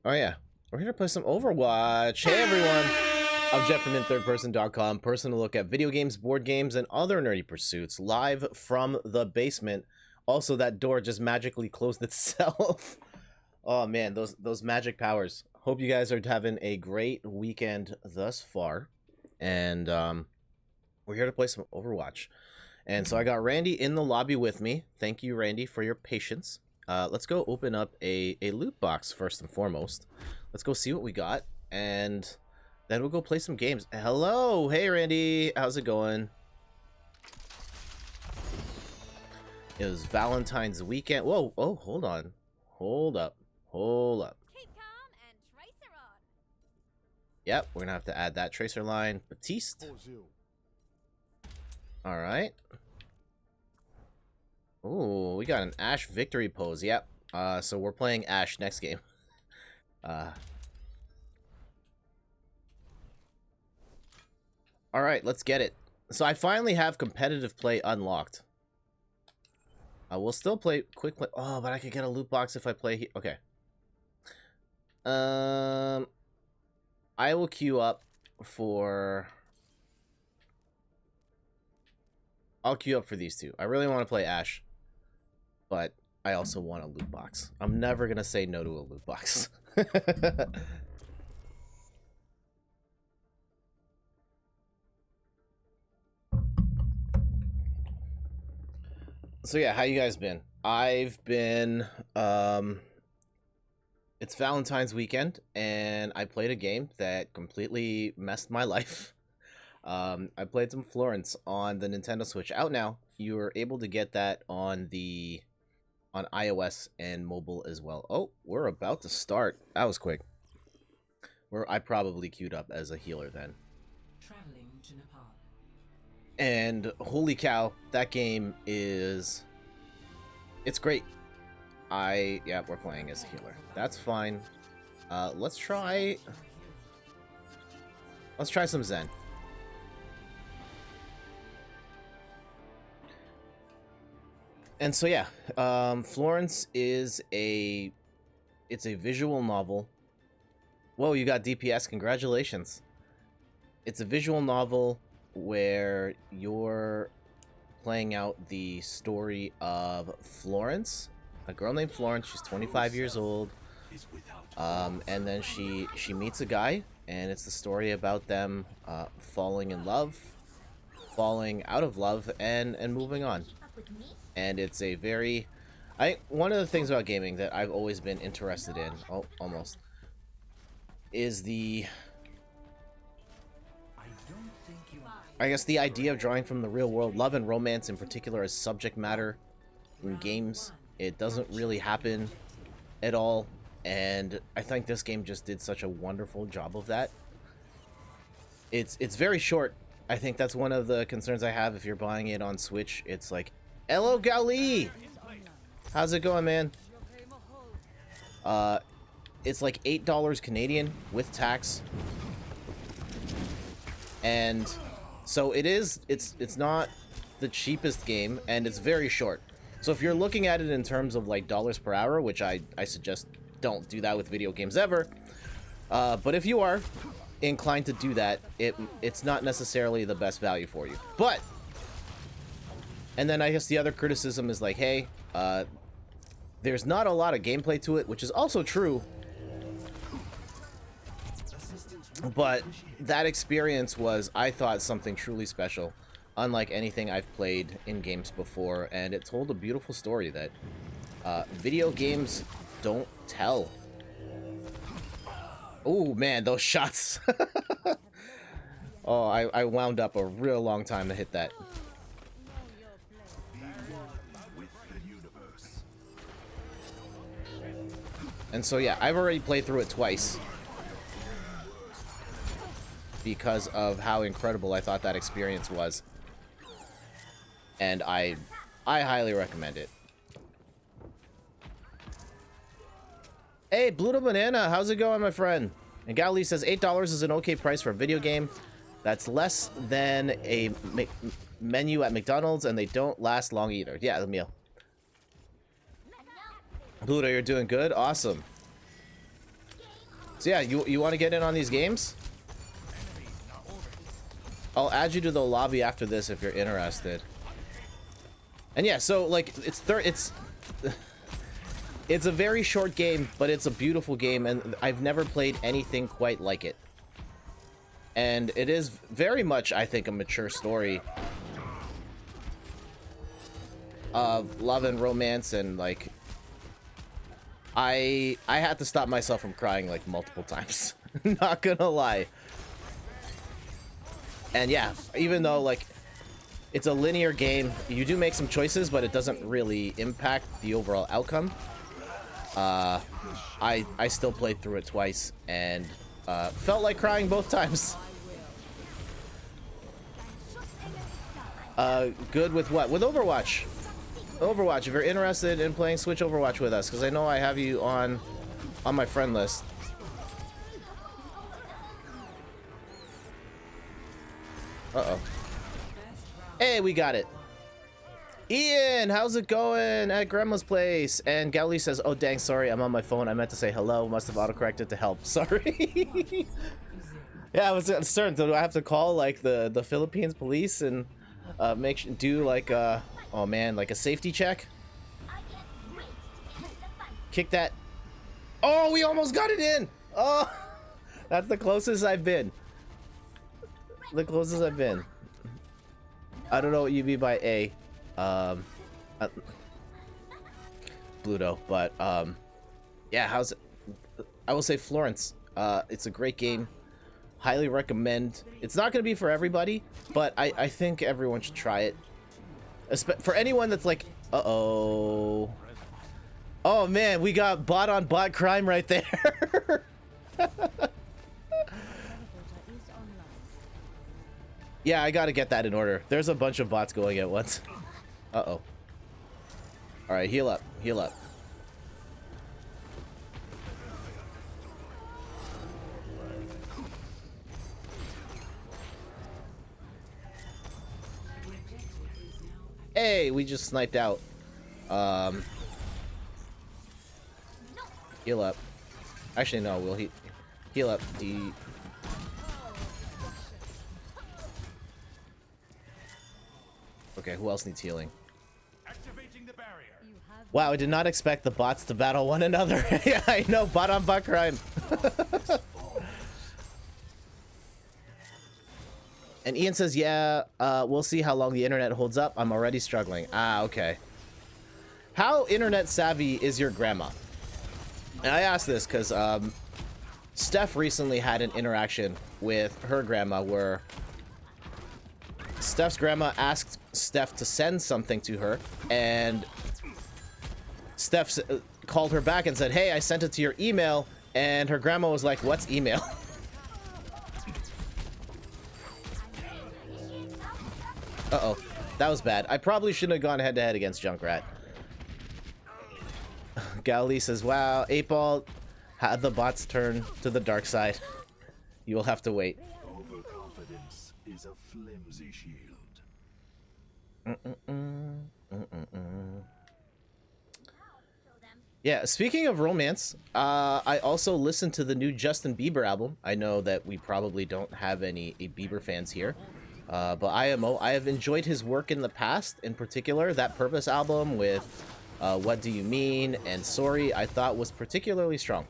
Oh yeah, we're here to play some Overwatch. Hey everyone, I'm Jeff from inthirdperson.com, personal look at video games, board games, and other nerdy pursuits, live from the basement. Also, that door just magically closed itself. Oh man, those magic powers. Hope you guys are having a great weekend thus far, and we're here to play some Overwatch. And so I got Randy in the lobby with me. Thank you, Randy, for your patience. Let's go open up a loot box first and foremost. Let's go see what we got, and then we'll go play some games. Hello! Hey, Randy! How's it going? It was Valentine's weekend. Whoa! Oh, hold on. Hold up. Hold up. Keep calm and tracer on. Yep, we're gonna have to add that tracer line. Batiste. Alright. Ooh, we got an Ashe victory pose. Yep. So we're playing Ashe next game. Alright, let's get it. So I finally have competitive play unlocked. We'll still play quick play. Oh, but I could get a loot box if I play here. Okay. I will queue up for... I'll queue up for these two. I really want to play Ashe, but I also want a loot box. I'm never going to say no to a loot box. So yeah, how you guys been? I've been, it's Valentine's weekend, and I played a game that completely messed my life. I played some Florence on the Nintendo Switch. Out now. You were able to get that on iOS and mobile as well. Oh, we're about to start. That was quick. I probably queued up as a healer then. Traveling to Nepal. And holy cow, that game it's great. Yeah, we're playing as a healer. That's fine. Let's try some Zen. And so yeah, Florence is it's a visual novel. Whoa, you got DPS, congratulations. It's a visual novel where you're playing out the story of Florence, a girl named Florence. She's 25 years old, and then she meets a guy, and it's the story about them falling in love, falling out of love, and moving on. And it's a very... one of the things about gaming that I've always been interested in, is I guess the idea of drawing from the real world, love and romance in particular as subject matter in games. It doesn't really happen at all, and I think this game just did such a wonderful job of that. It's very short. I think that's one of the concerns I have if you're buying it on Switch. It's like, hello, Gali! How's it going, man? It's like $8 Canadian with tax. And so it's not the cheapest game, and it's very short. So if you're looking at it in terms of like dollars per hour, which I suggest don't do that with video games ever. But if you are inclined to do that, it's not necessarily the best value for you. But... And then I guess the other criticism is like, hey, there's not a lot of gameplay to it, which is also true. But that experience was, I thought, something truly special, unlike anything I've played in games before, and it told a beautiful story that video games don't tell. Oh man, those shots! Oh, I wound up a real long time to hit that. And so yeah, I've already played through it twice because of how incredible I thought that experience was. And I highly recommend it. Hey, Bluto Banana, how's it going, my friend? And Gali says $8 is an okay price for a video game. That's less than a menu at McDonald's, and they don't last long either. Yeah, the meal. Bluto, you're doing good? Awesome. So yeah, you want to get in on these games? I'll add you to the lobby after this if you're interested. And yeah, so like it's a very short game, but it's a beautiful game, and I've never played anything quite like it. And it is very much, I think, a mature story of love and romance, and like I had to stop myself from crying like multiple times. Not gonna lie. And yeah, even though like it's a linear game, you do make some choices, but it doesn't really impact the overall outcome. I still played through it twice and felt like crying both times. Good with what? With Overwatch. Overwatch, if you're interested in playing Switch Overwatch with us, because I know I have you on my friend list. Uh-oh. Hey, we got it. Ian, how's it going at Grandma's place? And Gally says, oh dang, sorry, I'm on my phone. I meant to say hello. Must have autocorrected to help. Sorry. Yeah, I was certain. Do I have to call like the Philippines police and do like oh man, like a safety check? Kick that. Oh, we almost got it in. Oh, that's the closest I've been. The closest I've been. I don't know what you mean by A. Bluto, but yeah, how's it? I will say Florence. It's a great game. Highly recommend. It's not going to be for everybody, but I think everyone should try it. For anyone that's like, uh-oh. Oh man, we got bot on bot crime right there. Yeah, I gotta get that in order. There's a bunch of bots going at once. Uh-oh. Alright, heal up. Heal up. Hey, we just sniped out. Heal up. Actually, no, we'll heal up. Okay, who else needs healing? Activating the barrier. Wow, I did not expect the bots to battle one another. Yeah, I know, bot on bot crime. And Ian says, yeah, we'll see how long the internet holds up. I'm already struggling. Ah, okay. How internet savvy is your grandma? And I asked this because Steph recently had an interaction with her grandma where Steph's grandma asked Steph to send something to her, and Steph called her back and said, hey, I sent it to your email, and her grandma was like, what's email? Uh-oh, that was bad. I probably shouldn't have gone head-to-head against Junkrat. Gally says, wow, 8-Ball had the bots turn to the dark side. You will have to wait. Overconfidence is a flimsy shield. Yeah, speaking of romance, I also listened to the new Justin Bieber album. I know that we probably don't have any Bieber fans here, but I have enjoyed his work in the past. In particular, that Purpose album with What Do You Mean and Sorry, I thought was particularly strong.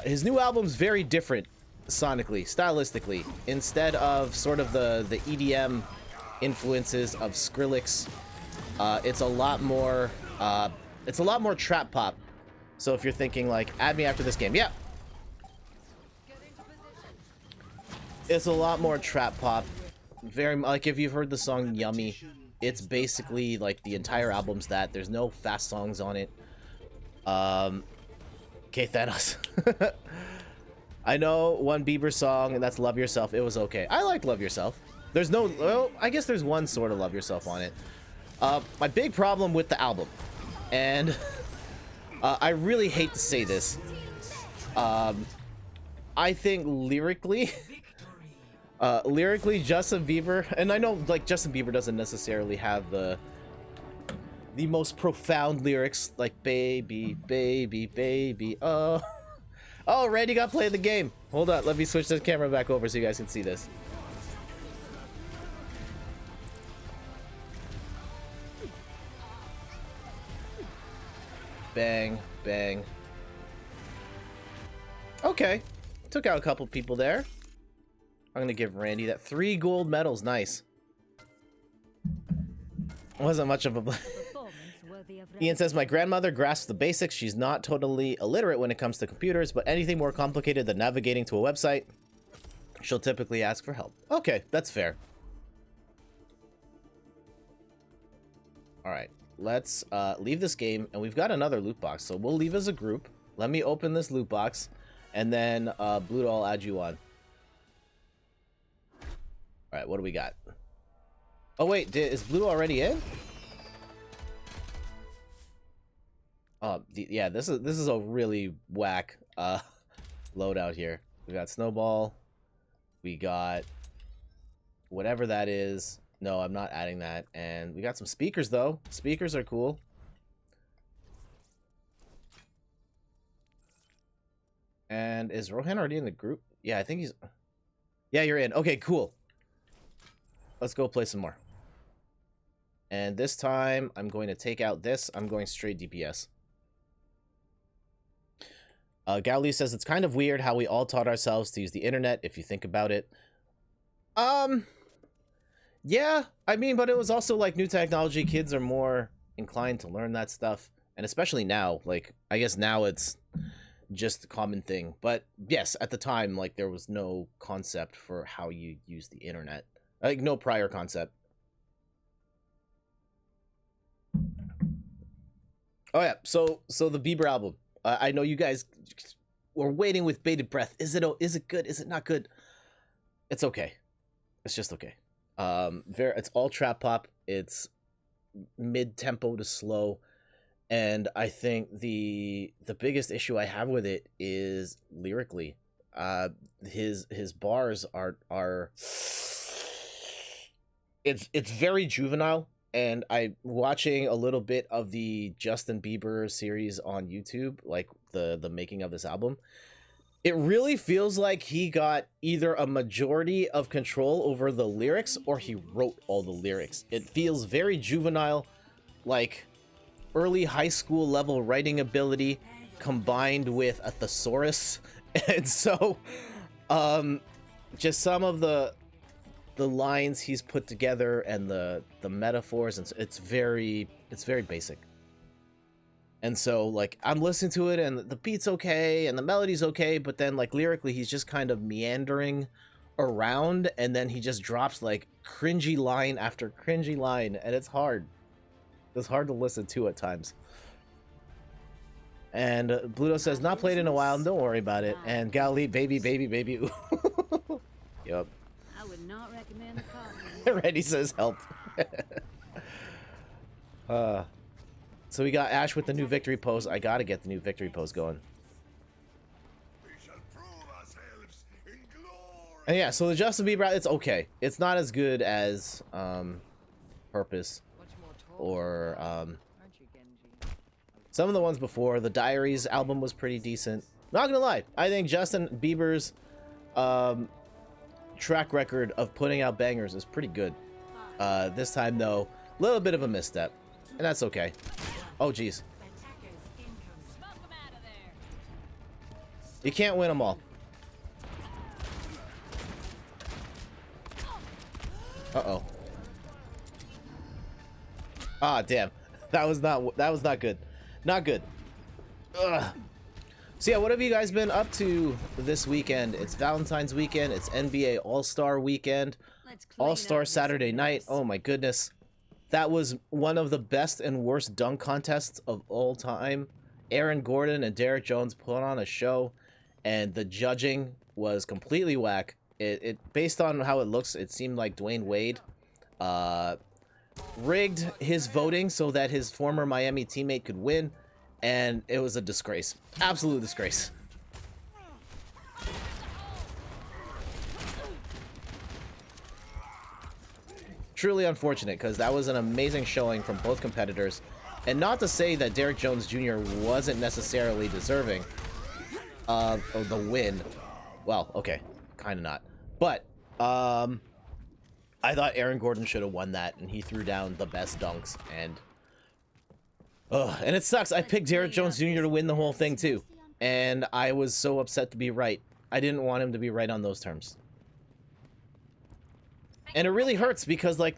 His new album's very different sonically, stylistically. Instead of sort of the EDM influences of Skrillex, it's a lot more trap pop. So if you're thinking like, add me after this game, yeah, it's a lot more trap pop. Very like if you've heard the song Yummy, it's basically like the entire album's that. There's no fast songs on it. Okay, Thanos. I know one Bieber song, and that's Love Yourself. It was okay. I like Love Yourself. There's no, well, I guess there's one sort of Love Yourself on it. My big problem with the album, and I really hate to say this, I think lyrically, Justin Bieber, and I know like Justin Bieber doesn't necessarily have the most profound lyrics like baby, baby, baby, oh. Oh, Randy got played the game. Hold on, let me switch the camera back over so you guys can see this. Bang, bang. Okay, took out a couple people there. I'm gonna give Randy that 3 gold medals. Nice. Wasn't much of a. Ian says, my grandmother grasps the basics. She's not totally illiterate when it comes to computers, but anything more complicated than navigating to a website, she'll typically ask for help. Okay, that's fair. All right, let's leave this game, and we've got another loot box, so we'll leave as a group. Let me open this loot box, and then Bluto, I'll add you on. All right, what do we got? Oh wait, is Bluto already in? Oh, yeah, this is a really whack loadout here. We got Snowball. We got whatever that is. No, I'm not adding that. And we got some speakers, though. Speakers are cool. And is Rohan already in the group? Yeah, I think he's... Yeah, you're in. Okay, cool. Let's go play some more. And this time, I'm going to take out this. I'm going straight DPS. Gally says, it's kind of weird how we all taught ourselves to use the internet, if you think about it. Yeah, I mean, but it was also like new technology. Kids are more inclined to learn that stuff. And especially now, like, I guess now it's just a common thing. But yes, at the time, like, there was no concept for how you use the internet. Like, no prior concept. Oh yeah, so the Bieber album. I know you guys were waiting with bated breath. Is it good? Is it not good? It's okay. It's just okay. It's all trap pop. It's mid tempo to slow, and I think the biggest issue I have with it is lyrically. His bars are it's very juvenile. And I'm watching a little bit of the Justin Bieber series on YouTube, like the making of this album. It really feels like he got either a majority of control over the lyrics or he wrote all the lyrics. It feels very juvenile, like early high school level writing ability combined with a thesaurus. And so, just some of the lines he's put together and the metaphors, and it's very basic. And so, like, I'm listening to it and the beat's okay and the melody's okay, but then, like, lyrically he's just kind of meandering around, and then he just drops like cringy line after cringy line, and it's hard to listen to at times. And Bluto says, not played in a while, don't worry about it. And Gali, baby yep. I would not recommend the coffee. Randy says help. So we got Ash with the new victory pose. I gotta get the new victory pose going. We shall prove ourselves in glory. And yeah, so the Justin Bieber, it's okay. It's not as good as Purpose or some of the ones before. The Diaries album was pretty decent. Not gonna lie, I think Justin Bieber's track record of putting out bangers is pretty good. This time though, a little bit of a misstep, and that's okay. Oh geez, you can't win them all. Uh-oh. Ah, damn, that was not good. Not good. Ugh. So yeah, what have you guys been up to this weekend? It's Valentine's weekend. It's NBA All-Star weekend. All-Star Saturday night. Oh my goodness. That was one of the best and worst dunk contests of all time. Aaron Gordon and Derek Jones put on a show, and the judging was completely whack. It based on how it looks, it seemed like Dwayne Wade rigged his voting so that his former Miami teammate could win. And it was a disgrace. Absolute disgrace. Truly unfortunate, because that was an amazing showing from both competitors. And not to say that Derek Jones Jr. wasn't necessarily deserving. the win. Well, okay, kind of not. But I thought Aaron Gordon should have won that, and he threw down the best dunks. And it sucks. I picked Derrick Jones Jr. to win the whole thing too, and I was so upset to be right. I didn't want him to be right on those terms. And it really hurts because, like,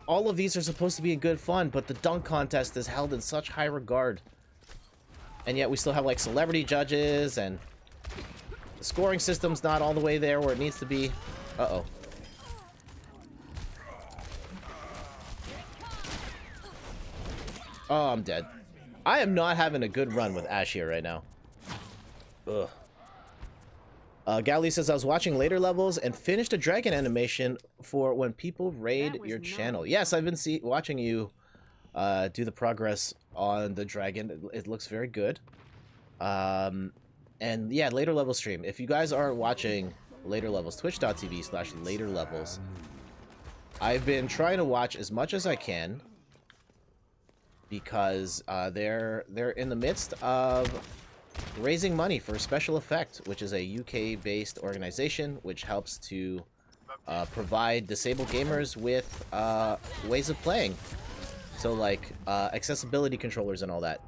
all of these are supposed to be good fun, but the dunk contest is held in such high regard. And yet we still have, like, celebrity judges, and the scoring system's not all the way there where it needs to be. Uh-oh. Oh, I'm dead. I am not having a good run with Ash here right now. Ugh. Gally says, I was watching later levels and finished a dragon animation for when people raid your channel. Yes, I've been watching you do the progress on the dragon. It looks very good. And yeah, later level stream. If you guys aren't watching later levels, twitch.tv/later levels. I've been trying to watch as much as I can because they're in the midst of raising money for Special Effect, which is a UK-based organization which helps to provide disabled gamers with ways of playing. So, like, accessibility controllers and all that.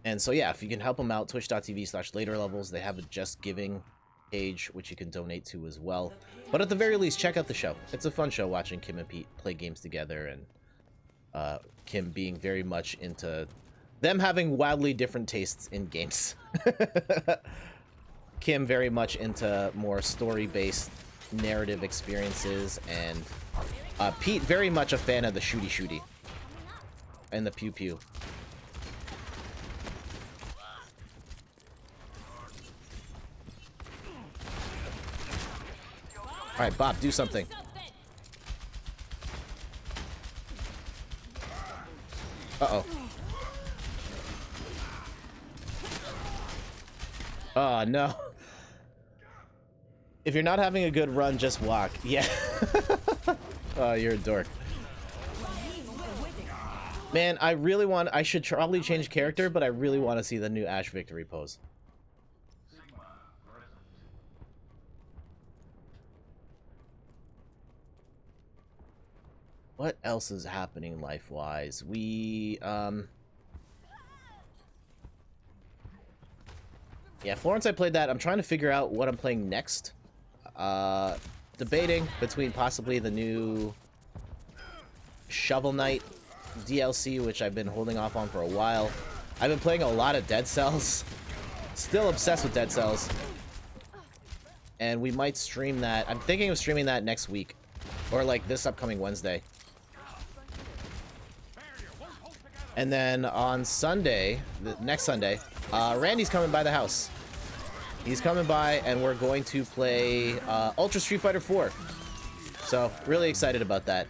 And so, yeah, if you can help them out, twitch.tv/later levels. They have a Just Giving page, which you can donate to as well. But at the very least, check out the show. It's a fun show watching Kim and Pete play games together, and Kim being very much into them having wildly different tastes in games. Kim very much into more story-based narrative experiences, and Pete very much a fan of the shooty and the pew-pew. Alright, Bob, do something. Uh-oh. Oh, no. If you're not having a good run, just walk. Yeah. Oh, you're a dork. Man, I should probably change character, but I really want to see the new Ash victory pose. What else is happening life-wise? Yeah, Florence, I played that. I'm trying to figure out what I'm playing next. Debating between possibly the new Shovel Knight DLC, which I've been holding off on for a while. I've been playing a lot of Dead Cells. Still obsessed with Dead Cells. And we might stream that. I'm thinking of streaming that next week. Or like this upcoming Wednesday. And then on Sunday, next Sunday, Randy's coming by the house. He's coming by, and we're going to play Ultra Street Fighter 4. So, really excited about that.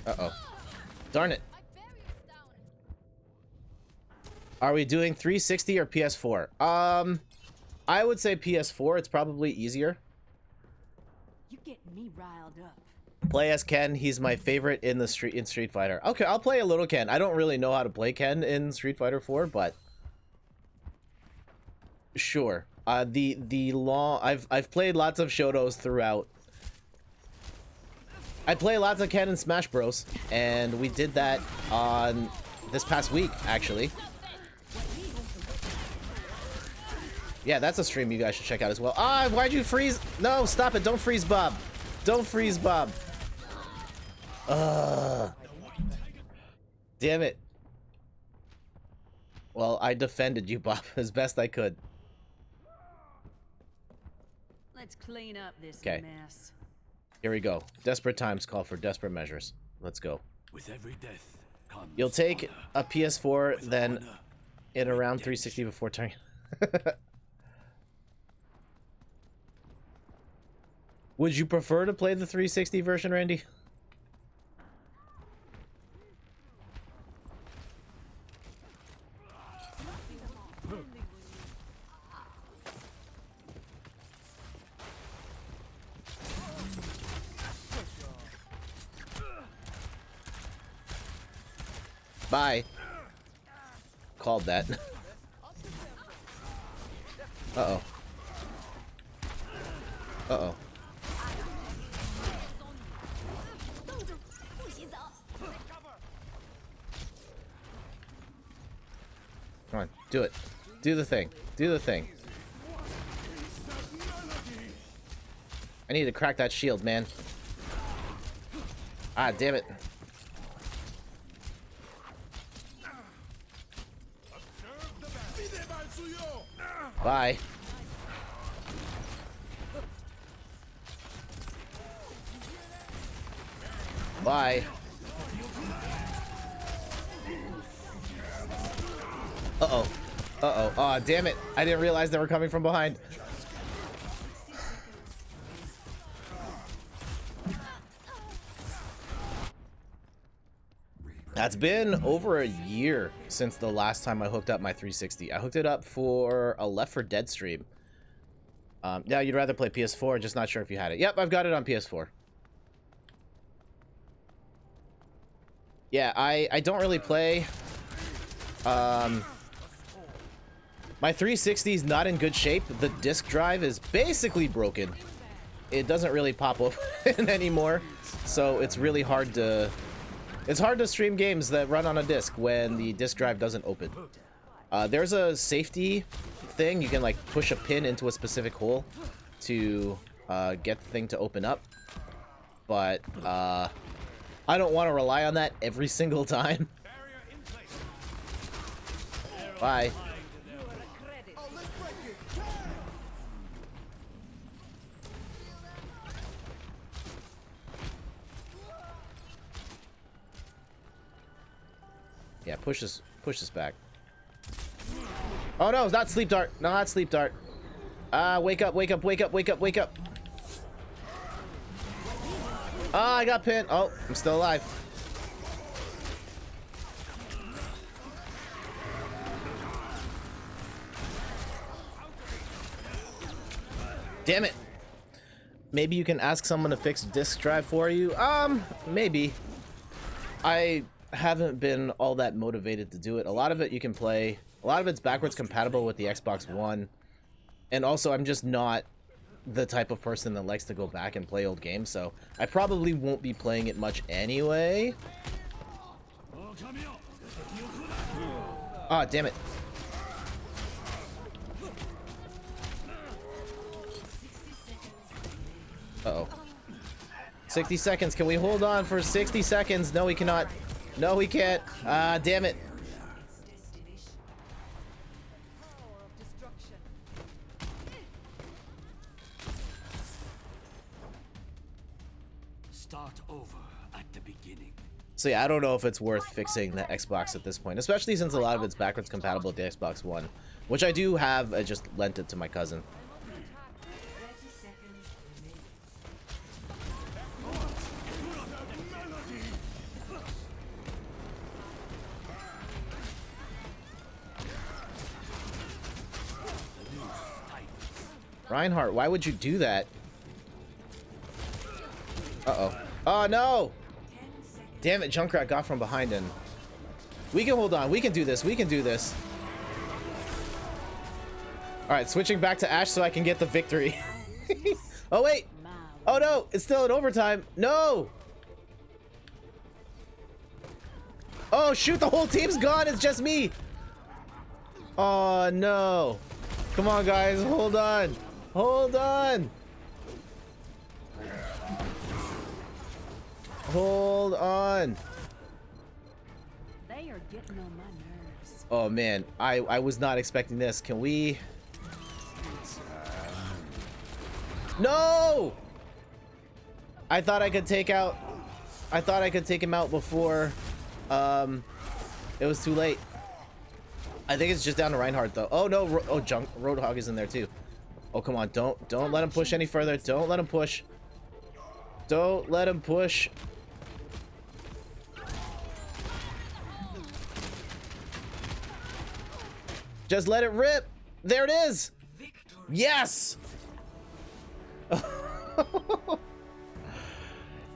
Uh-oh. Darn it. Are we doing 360 or PS4? I would say PS4. It's probably easier. You get me riled up. Play as Ken. He's my favorite in Street Fighter. Okay, I'll play a little Ken. I don't really know how to play Ken in Street Fighter 4, but sure. I've played lots of Shotos throughout. I play lots of Ken in Smash Bros, and we did that on this past week, actually. Yeah, that's a stream you guys should check out as well. Ah, why'd you freeze? No, stop it. Don't freeze Bob. Don't freeze Bob. Damn it. Well, I defended you, Bob, as best I could. Let's clean up this mess. Here we go. Desperate times call for desperate measures. Let's go. With every death comes You'll take honor. a PS4, With then honor, in around redemption. 360 before turning. Would you prefer to play the 360 version, Randy? Bye. Called that. Uh-oh. Uh-oh. Come on, do it. Do the thing. Do the thing. I need to crack that shield, man. Ah, damn it. Bye. Bye. Uh-oh. Uh-oh. Aw, damn it. I didn't realize they were coming from behind. It's been over a year since the last time I hooked up my 360. I hooked it up for a Left 4 Dead stream. Yeah, you'd rather play PS4, just not sure if you had it. Yep, I've got it on PS4. Yeah, I don't really play. My 360 is not in good shape. The disk drive is basically broken. It doesn't really pop open anymore, so it's really hard to... It's hard to stream games that run on a disc when the disk drive doesn't open. There's a safety thing. You can like push a pin into a specific hole to get the thing to open up. But I don't want to rely on that every single time. Bye. Yeah, push this back. Oh no, it's not sleep dart. No, not sleep dart. Wake up, wake up, wake up, wake up, wake up. Ah, I got pinned. Oh, I'm still alive. Damn it. Maybe you can ask someone to fix disk drive for you. Maybe. I haven't been all that motivated to do it. A lot of it you can play. A lot of it's backwards compatible with the Xbox One. And also, I'm just not the type of person that likes to go back and play old games, so I probably won't be playing it much anyway. Ah, damn it. Uh-oh. 60 seconds. Can we hold on for 60 seconds? No, we cannot. No, we can't. Ah, damn it. Start over at the beginning. So yeah, I don't know if it's worth fixing the Xbox at this point, especially since a lot of it's backwards compatible with the Xbox One, which I do have. I just lent it to my cousin. Reinhardt, why would you do that? Uh-oh. Oh, no! Damn it, Junkrat got from behind him. We can hold on. We can do this. We can do this. Alright, switching back to Ashe so I can get the victory. Oh, wait! Oh, no! It's still in overtime. No! Oh, shoot! The whole team's gone! It's just me! Oh, no. Come on, guys. Hold on. Hold on! Hold on! They are getting on my nerves. Oh man, I was not expecting this. Can we... No! I thought I could take out... I thought I could take him out before... it was too late. I think it's just down to Reinhardt though. Oh no, Roadhog is in there too. Oh come on, don't let him push any further. Don't let him push. Don't let him push. Just let it rip. There it is. Yes.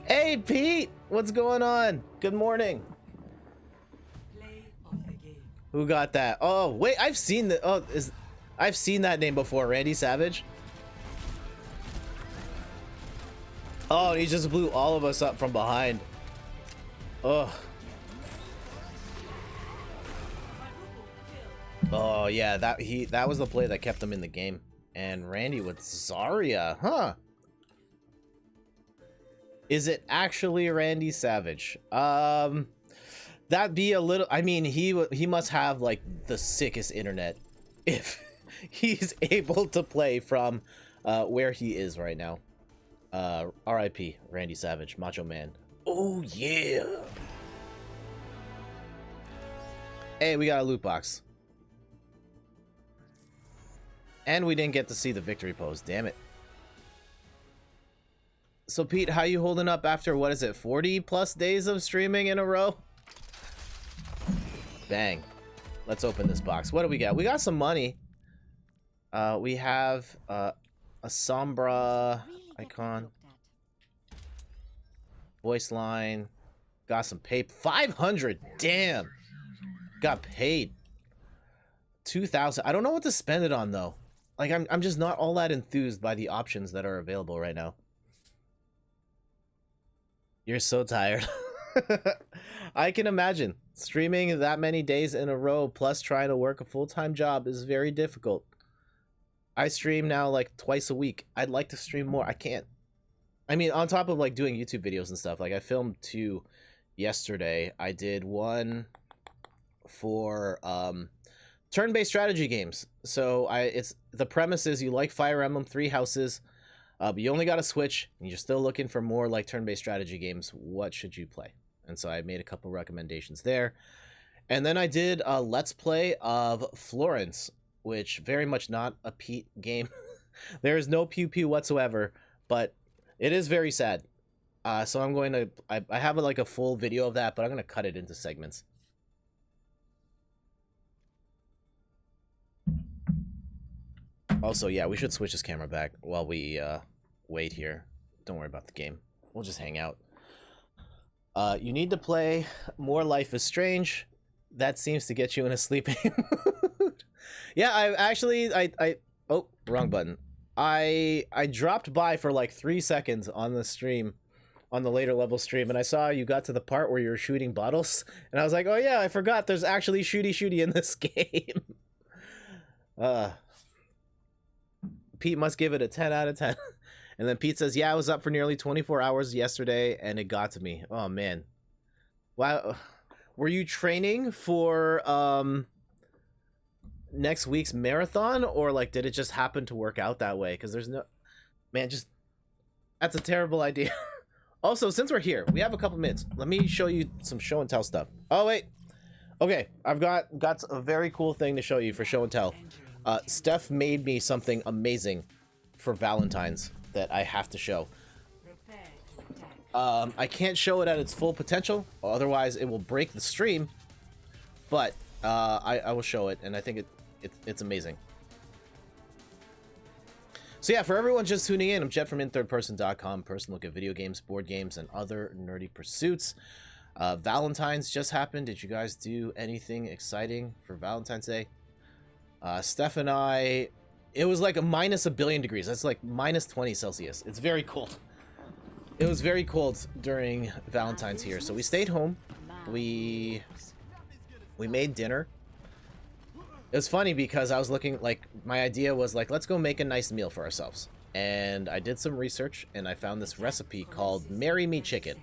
Hey Pete, what's going on? Good morning. Who got that? Oh, wait, I've seen the I've seen that name before, Randy Savage. Oh, and he just blew all of us up from behind. Ugh. Oh yeah, that was the play that kept him in the game. And Randy with Zarya, huh? Is it actually Randy Savage? That'd be a little. I mean, he must have like the sickest internet if he's able to play from where he is right now. R.I.P. Randy Savage, Macho Man. Oh yeah. Hey, we got a loot box. And we didn't get to see the victory pose. Damn it. So Pete, how you holding up after, what is it, 40 plus days of streaming in a row? Bang. Let's open this box. What do we got? We got some money. We have a Sombra icon. Voice line. Got some pay. 500. Damn. Got paid. 2,000. I don't know what to spend it on though. Like I'm just not all that enthused by the options that are available right now. You're so tired. I can imagine. Streaming that many days in a row plus trying to work a full-time job is very difficult. I stream now like twice a week. I'd like to stream more. I can't. I mean, on top of like doing YouTube videos and stuff, like I filmed 2 yesterday. I did one for turn-based strategy games. So it's the premise is you like Fire Emblem 3 Houses, but you only got a Switch and you're still looking for more like turn-based strategy games. What should you play? And so I made a couple recommendations there. And then I did a Let's Play of Florence, which very much not a Pete game. There is no pew pew whatsoever, but it is very sad. So I'm going to, I have like a full video of that, but I'm going to cut it into segments. Also, yeah, we should switch this camera back while we wait here. Don't worry about the game. We'll just hang out. You need to play more Life is Strange. That seems to get you in a sleeping mood. Yeah, oh, wrong button. I dropped by for like 3 seconds on the stream, on the later level stream, and I saw you got to the part where you were shooting bottles, and I was like, oh yeah, I forgot there's actually shooty in this game. Pete must give it a 10 out of 10. And then Pete says, yeah, I was up for nearly 24 hours yesterday and it got to me. Oh man. Wow. Were you training for next week's marathon, or like did it just happen to work out that way? Because there's no, man, just, that's a terrible idea. Also, since we're here, we have a couple minutes. Let me show you some show and tell stuff. Oh wait. Okay, I've got a very cool thing to show you for show and tell. Steph made me something amazing for Valentine's that I have to show. I can't show it at its full potential, otherwise it will break the stream, but I will show it, and I think it's amazing. So yeah, for everyone just tuning in, I'm Jet from inthirdperson.com, personal look at video games, board games, and other nerdy pursuits. Valentine's just happened. Did you guys do anything exciting for Valentine's Day? Steph and I, it was like a minus a billion degrees. That's like minus 20 Celsius. It's very cold. It was very cold during Valentine's here. So we stayed home. We made dinner. It was funny because I was looking, like, my idea was like, let's go make a nice meal for ourselves. And I did some research and I found this recipe called Marry Me Chicken.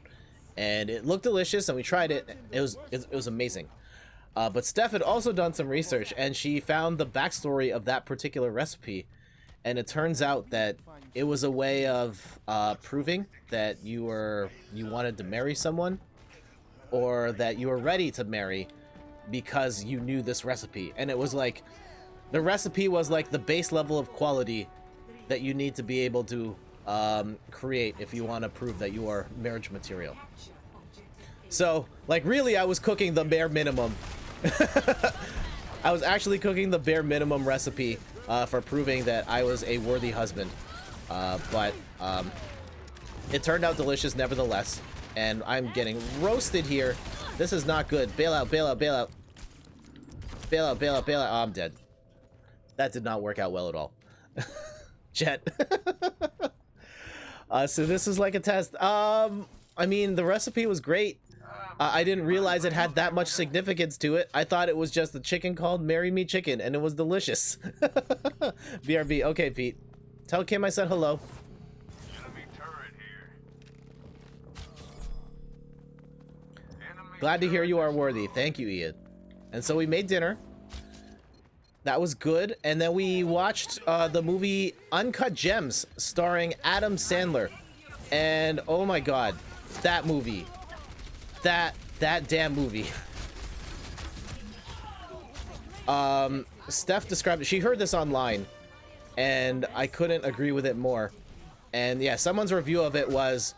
And it looked delicious and we tried it. It was amazing. But Steph had also done some research and she found the backstory of that particular recipe, and it turns out that it was a way of proving that you wanted to marry someone, or that you were ready to marry because you knew this recipe. And it was like, the recipe was like the base level of quality that you need to be able to create if you want to prove that you are marriage material. So, like, really, I was cooking the bare minimum. I was actually cooking the bare minimum recipe for proving that I was a worthy husband. But it turned out delicious nevertheless. And I'm getting roasted here. This is not good. Bail out, bail out, bail out. Bail out, bail out, bail out. Oh, I'm dead. That did not work out well at all. Jet. So this is like a test. I mean, the recipe was great. I didn't realize it had that much significance to it. I thought it was just a chicken called Marry Me Chicken, and it was delicious. BRB. Okay, Pete. Tell Kim I said hello. Enemy turret here. Enemy Glad to hear turret you are is worthy. Thank you, Ian. And so we made dinner. That was good. And then we watched the movie Uncut Gems starring Adam Sandler. And oh my god, that movie. That damn movie. Steph described it. She heard this online and I couldn't agree with it more. And yeah, someone's review of it was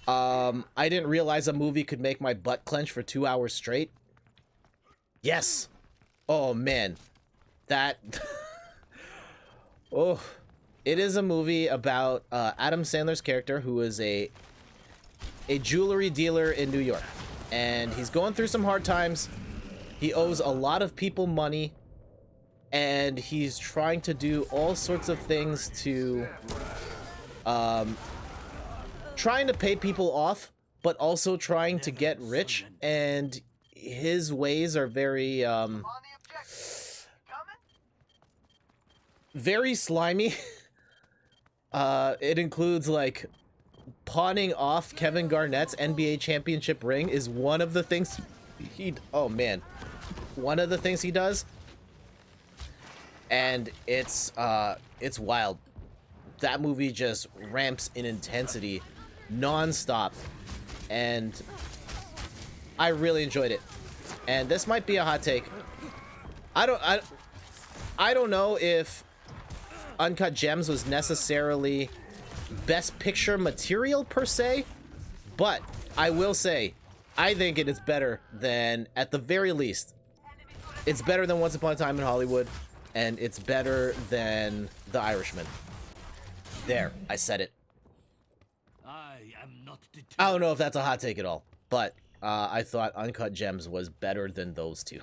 I didn't realize a movie could make my butt clench for 2 hours straight. Yes. Oh man. That oh, it is a movie about Adam Sandler's character, who is a jewelry dealer in New York, and he's going through some hard times. He owes a lot of people money, and he's trying to do all sorts of things to trying to pay people off, but also trying to get rich, and his ways are very very slimy. It includes like pawning off Kevin Garnett's NBA championship ring is one of the things oh man, one of the things he does, and it's wild. That movie just ramps in intensity non-stop, and I really enjoyed it. And this might be a hot take. I don't know if Uncut Gems was necessarily best picture material per se, but I will say I think it is better than, at the very least, it's better than Once Upon a Time in Hollywood, and it's better than The Irishman. There, I said it. I am not deterred. I don't know if that's a hot take at all, but I thought Uncut Gems was better than those two.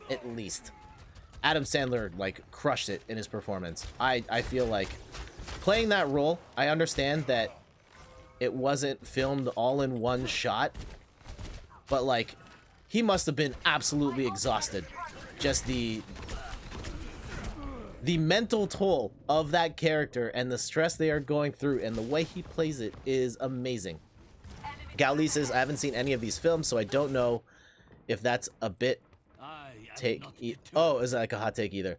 At least. Adam Sandler, like, crushed it in his performance. I feel like playing that role, I understand that it wasn't filmed all in one shot, but, like, he must have been absolutely exhausted. Just the mental toll of that character and the stress they are going through and the way he plays it is amazing. Gali says, I haven't seen any of these films, so I don't know if that's a bit take. Oh, is that like a hot take either?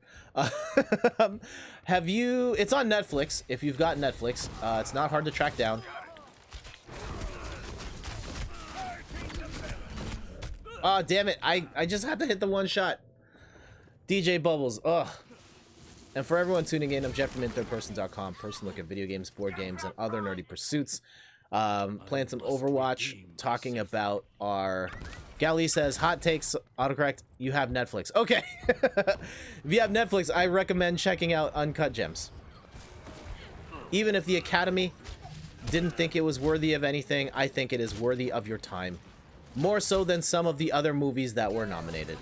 Have you? It's on Netflix. If you've got Netflix, it's not hard to track down. Oh, damn it. I just had to hit the one shot. DJ Bubbles. Ugh. And for everyone tuning in, I'm Jeff from inthirdperson.com. Person look at video games, board games, and other nerdy pursuits. Playing some Overwatch, talking about our... Gali says, hot takes, autocorrect, you have Netflix. Okay. If you have Netflix, I recommend checking out Uncut Gems. Even if the Academy didn't think it was worthy of anything, I think it is worthy of your time. More so than some of the other movies that were nominated.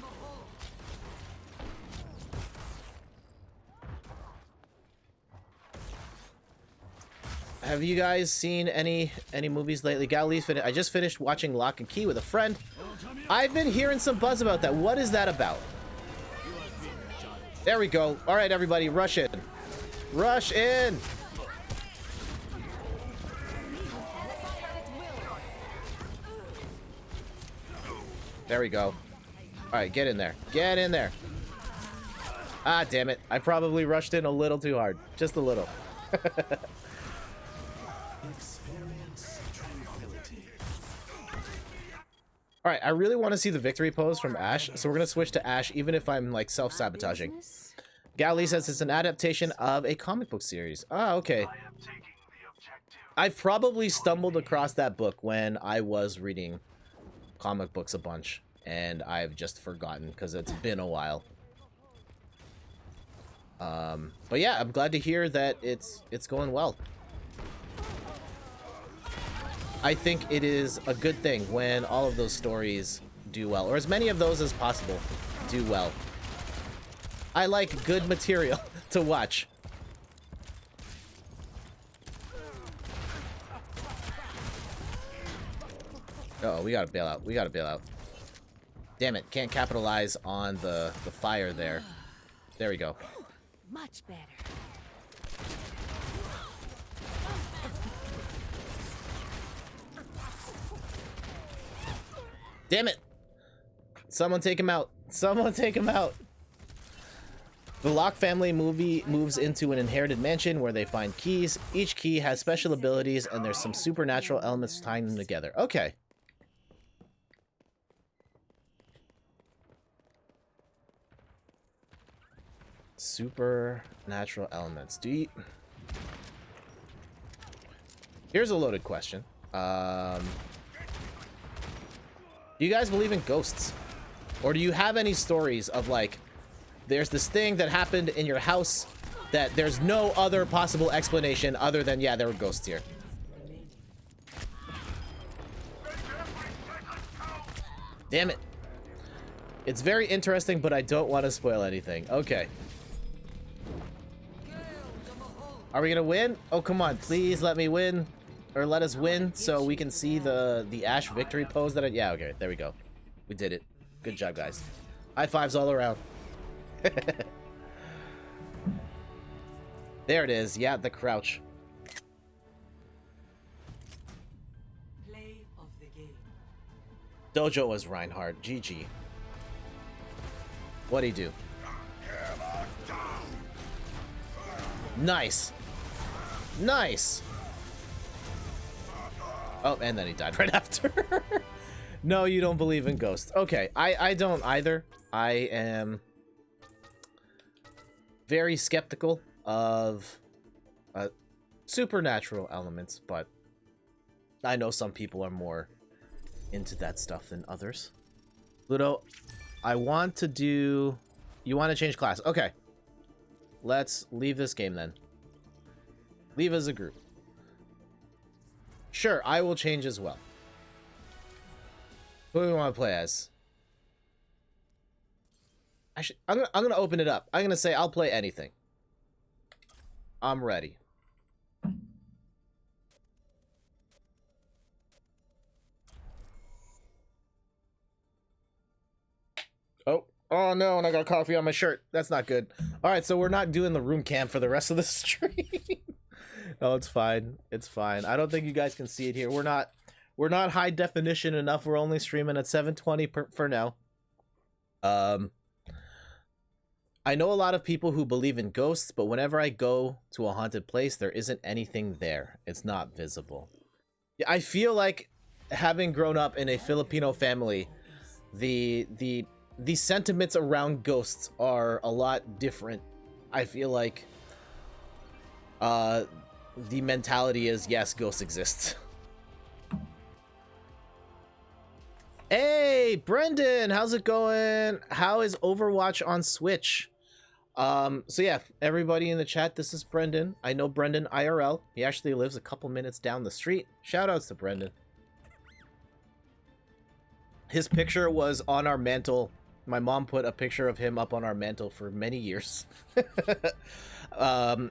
Have you guys seen any movies lately? Gali, I just finished watching Lock and Key with a friend. I've been hearing some buzz about that. What is that about? There we go. All right, everybody, rush in. Rush in. There we go. All right, get in there. Get in there. Ah, damn it. I probably rushed in a little too hard. Just a little. All right, I really want to see the victory pose from Ash, so we're going to switch to Ash, even if I'm, like, self-sabotaging. Gali says it's an adaptation of a comic book series. Ah, okay. I've probably stumbled across that book when I was reading comic books a bunch, and I've just forgotten, because it's been a while. But yeah, I'm glad to hear that it's going well. I think it is a good thing when all of those stories do well, or as many of those as possible do well. I like good material to watch. Uh oh, we gotta bail out. We gotta bail out. Damn it, can't capitalize on the fire there. There we go. Much better. Damn it! Someone take him out. Someone take him out. The Locke family moves into an inherited mansion where they find keys. Each key has special abilities, and there's some supernatural elements tying them together. Okay. Supernatural elements. Here's a loaded question. Do you guys believe in ghosts? Or do you have any stories of, like, there's this thing that happened in your house that there's no other possible explanation other than, yeah, there were ghosts here? Damn it. It's very interesting, but I don't want to spoil anything. Okay. Are we gonna win? Oh, come on. Please let me win. Or let us win so we can see the Ash victory pose that I... Yeah, okay. There we go. We did it. Good job, guys. High fives all around. There it is. Yeah, the crouch. Play of the game. Dojo was Reinhardt. GG. What'd he do? Nice. Nice. Oh, and then he died right after. No, you don't believe in ghosts. Okay, I don't either. I am very skeptical of supernatural elements, but I know some people are more into that stuff than others. Ludo, I want to do... You want to change class? Okay. Let's leave this game then. Leave as a group. Sure, I will change as well. Who do we want to play as? Actually, I'm gonna open it up. I'm gonna say I'll play anything. I'm ready. Oh no, and I got coffee on my shirt. That's not good. All right, so we're not doing the room cam for the rest of the stream. No, it's fine. It's fine. I don't think you guys can see it here. We're not high definition enough. We're only streaming at 720 for now. I know a lot of people who believe in ghosts, but whenever I go to a haunted place, there isn't anything there. It's not visible. Yeah, I feel like having grown up in a Filipino family, the sentiments around ghosts are a lot different. I feel like the mentality is, yes, ghosts exist. Hey, Brendan, how's it going? How is Overwatch on Switch? So yeah, everybody in the chat, this is Brendan. I know Brendan IRL. He actually lives a couple minutes down the street. Shoutouts to Brendan. His picture was on our mantle. My mom put a picture of him up on our mantle for many years.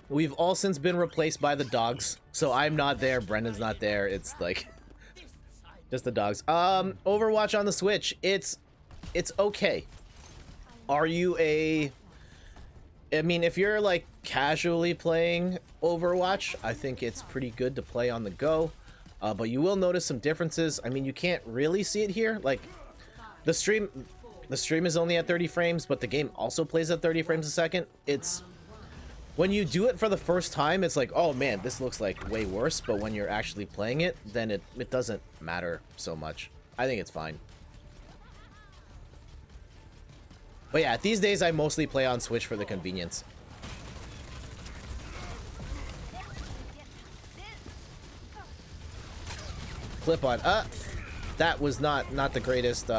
We've all since been replaced by the dogs. So I'm not there, Brendan's not there. It's like just the dogs. Overwatch on the Switch. It's okay. Are you I mean, if you're like casually playing Overwatch, I think it's pretty good to play on the go. But you will notice some differences. I mean, you can't really see it here. Like the stream is only at 30 frames, but the game also plays at 30 frames a second. It's when you do it for the first time, it's like, oh man, this looks like way worse. But when you're actually playing it, then it doesn't matter so much. I think it's fine. But yeah, these days I mostly play on Switch for the convenience. Clip on. That was not the greatest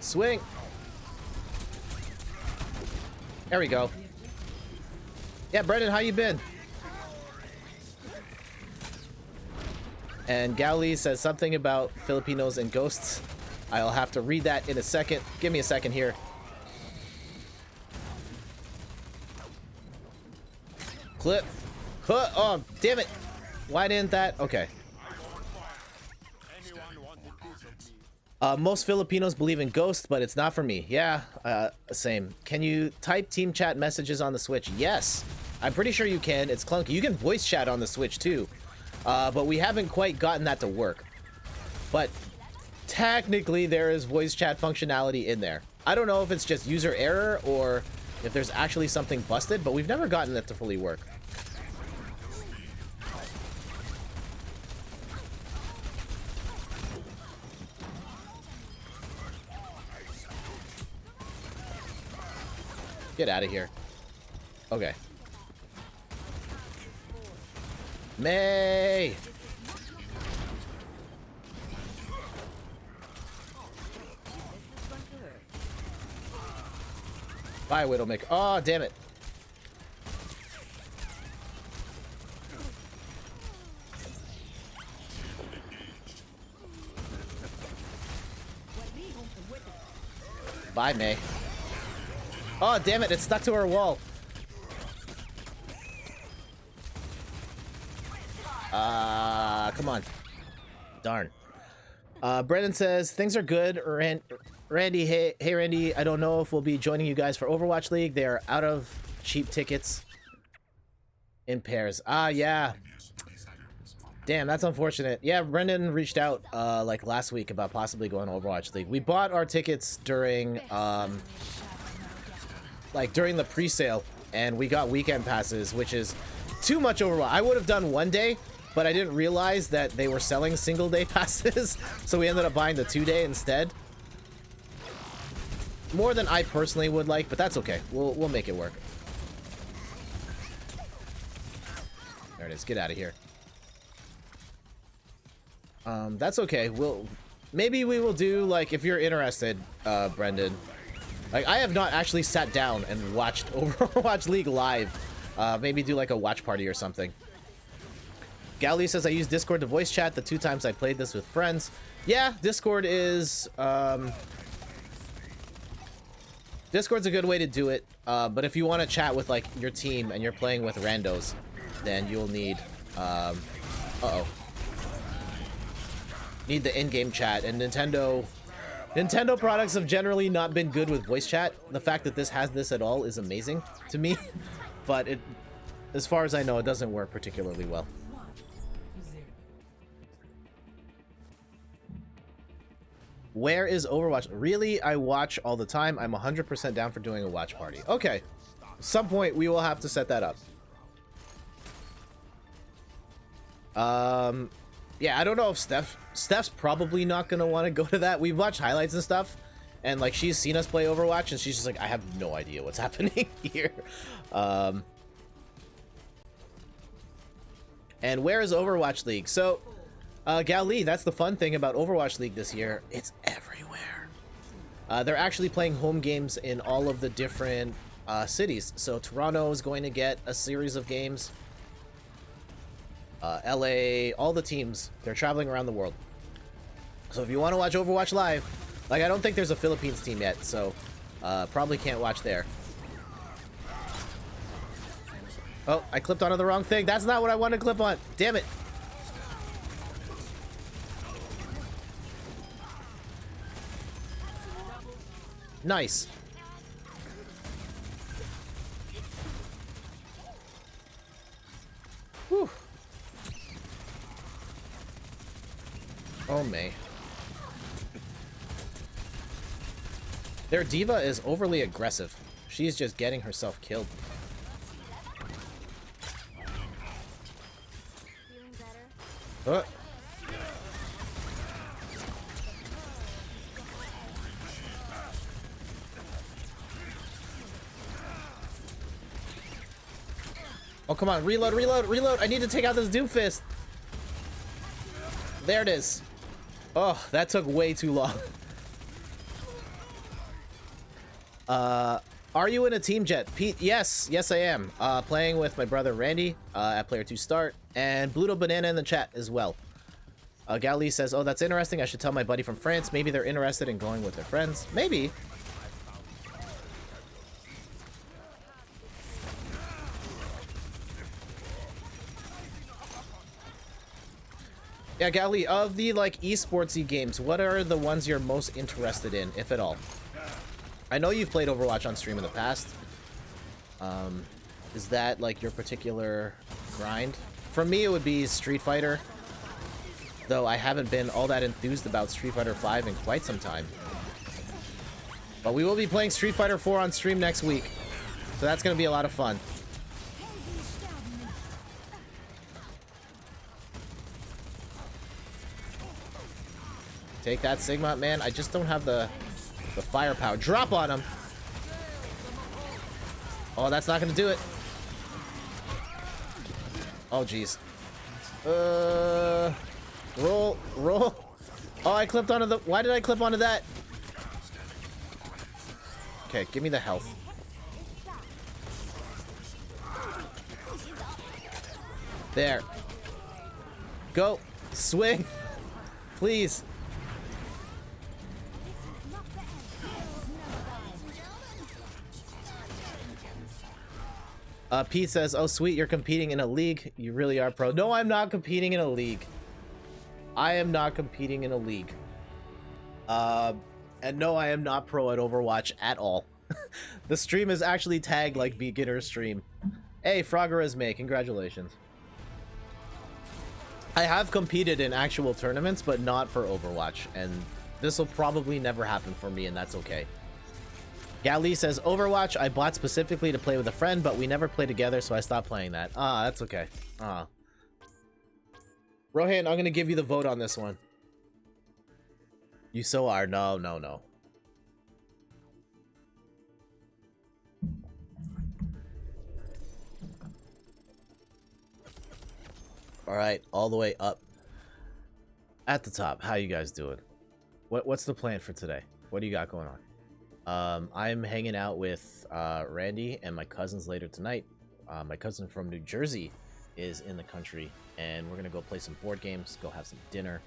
swing. There we go. Yeah, Brendan, how you been? And Gowley says something about Filipinos and ghosts. I'll have to read that in a second. Give me a second here. Clip. Huh, oh, damn it. Why didn't that? Okay. Most Filipinos believe in ghosts, but it's not for me. Yeah, same. Can you type team chat messages on the Switch? Yes. I'm pretty sure you can. It's clunky. You can voice chat on the Switch too. But we haven't quite gotten that to work. But technically there is voice chat functionality in there. I don't know if it's just user error or if there's actually something busted, but we've never gotten it to fully work. Get out of here. Okay. May! Bye, Widowmaker. Oh, damn it. Bye, May. Oh, damn it. It's stuck to her wall. Come on. Darn. Brendan says, things are good. Randy, hey Randy, I don't know if we'll be joining you guys for Overwatch League. They are out of cheap tickets in pairs. Yeah. Damn, that's unfortunate. Yeah, Brendan reached out like last week about possibly going to Overwatch League. We bought our tickets during during the pre-sale, and we got weekend passes, which is too much Overwatch. I would have done one day, but I didn't realize that they were selling single day passes, so we ended up buying the 2-day instead. More than I personally would like, but that's okay. We'll make it work. There it is. Get out of here. That's okay. Maybe we will do, like, if you're interested, Brendan. Like, I have not actually sat down and watched Overwatch League live. Maybe do like a watch party or something. Gally says, I use Discord to voice chat the 2 times I played this with friends. Yeah, Discord is, Discord's a good way to do it. But if you want to chat with, like, your team and you're playing with randos, then you'll need, need the in-game chat. And Nintendo products have generally not been good with voice chat. The fact that this has this at all is amazing to me. But it, as far as I know, it doesn't work particularly well. Where is Overwatch? Really, I watch all the time. I'm 100% down for doing a watch party. Okay. At some point, we will have to set that up. Yeah, I don't know if Steph's probably not going to want to go to that. We've watched highlights and stuff, and, like, she's seen us play Overwatch, and she's just like, I have no idea what's happening here. And where is Overwatch League? So, Gal Lee, that's the fun thing about Overwatch League this year. It's everywhere. They're actually playing home games in all of the different cities. So Toronto is going to get a series of games. LA, all the teams, they're traveling around the world. So if you want to watch Overwatch live, like, I don't think there's a Philippines team yet, so probably can't watch there. Oh, I clipped onto the wrong thing. That's not what I wanted to clip on. Damn it. Nice. Whew. Oh, May. Their diva is overly aggressive. She's just getting herself killed. Oh. Oh, come on. Reload, reload, reload. I need to take out this Doomfist. There it is. Oh, that took way too long. Are you in a team, Jet? Pete, yes. Yes, I am. Playing with my brother Randy at Player 2 Start. And Bluto Banana in the chat as well. Gali says, oh, that's interesting. I should tell my buddy from France. Maybe they're interested in going with their friends. Maybe. Yeah, Gali, of the, like, esportsy games, what are the ones you're most interested in, if at all? I know you've played Overwatch on stream in the past. Is that, like, your particular grind? For me, it would be Street Fighter. Though I haven't been all that enthused about Street Fighter 5 in quite some time. But we will be playing Street Fighter 4 on stream next week. So that's going to be a lot of fun. Take that, Sigma. Man, I just don't have the firepower. Drop on him. Oh, that's not going to do it. Oh, jeez. Roll. Oh, I clipped onto the... Why did I clip onto that? Okay, give me the health. There. Go. Swing. Please. Pete says, oh, sweet, you're competing in a league. You really are pro. No, I'm not competing in a league. I am not competing in a league. And no, I am not pro at Overwatch at all. The stream is actually tagged like beginner stream. Hey, Froggerisme, congratulations. I have competed in actual tournaments, but not for Overwatch. And this will probably never happen for me, and that's okay. Gali says, Overwatch, I bought specifically to play with a friend, but we never play together, so I stopped playing that. Ah, that's okay. Ah. Rohan, I'm going to give you the vote on this one. You so are. No. Alright, all the way up. At the top, how you guys doing? What's the plan for today? What do you got going on? I'm hanging out with Randy and my cousins later tonight. My cousin from New Jersey is in the country, and we're gonna go play some board games, go have some dinner.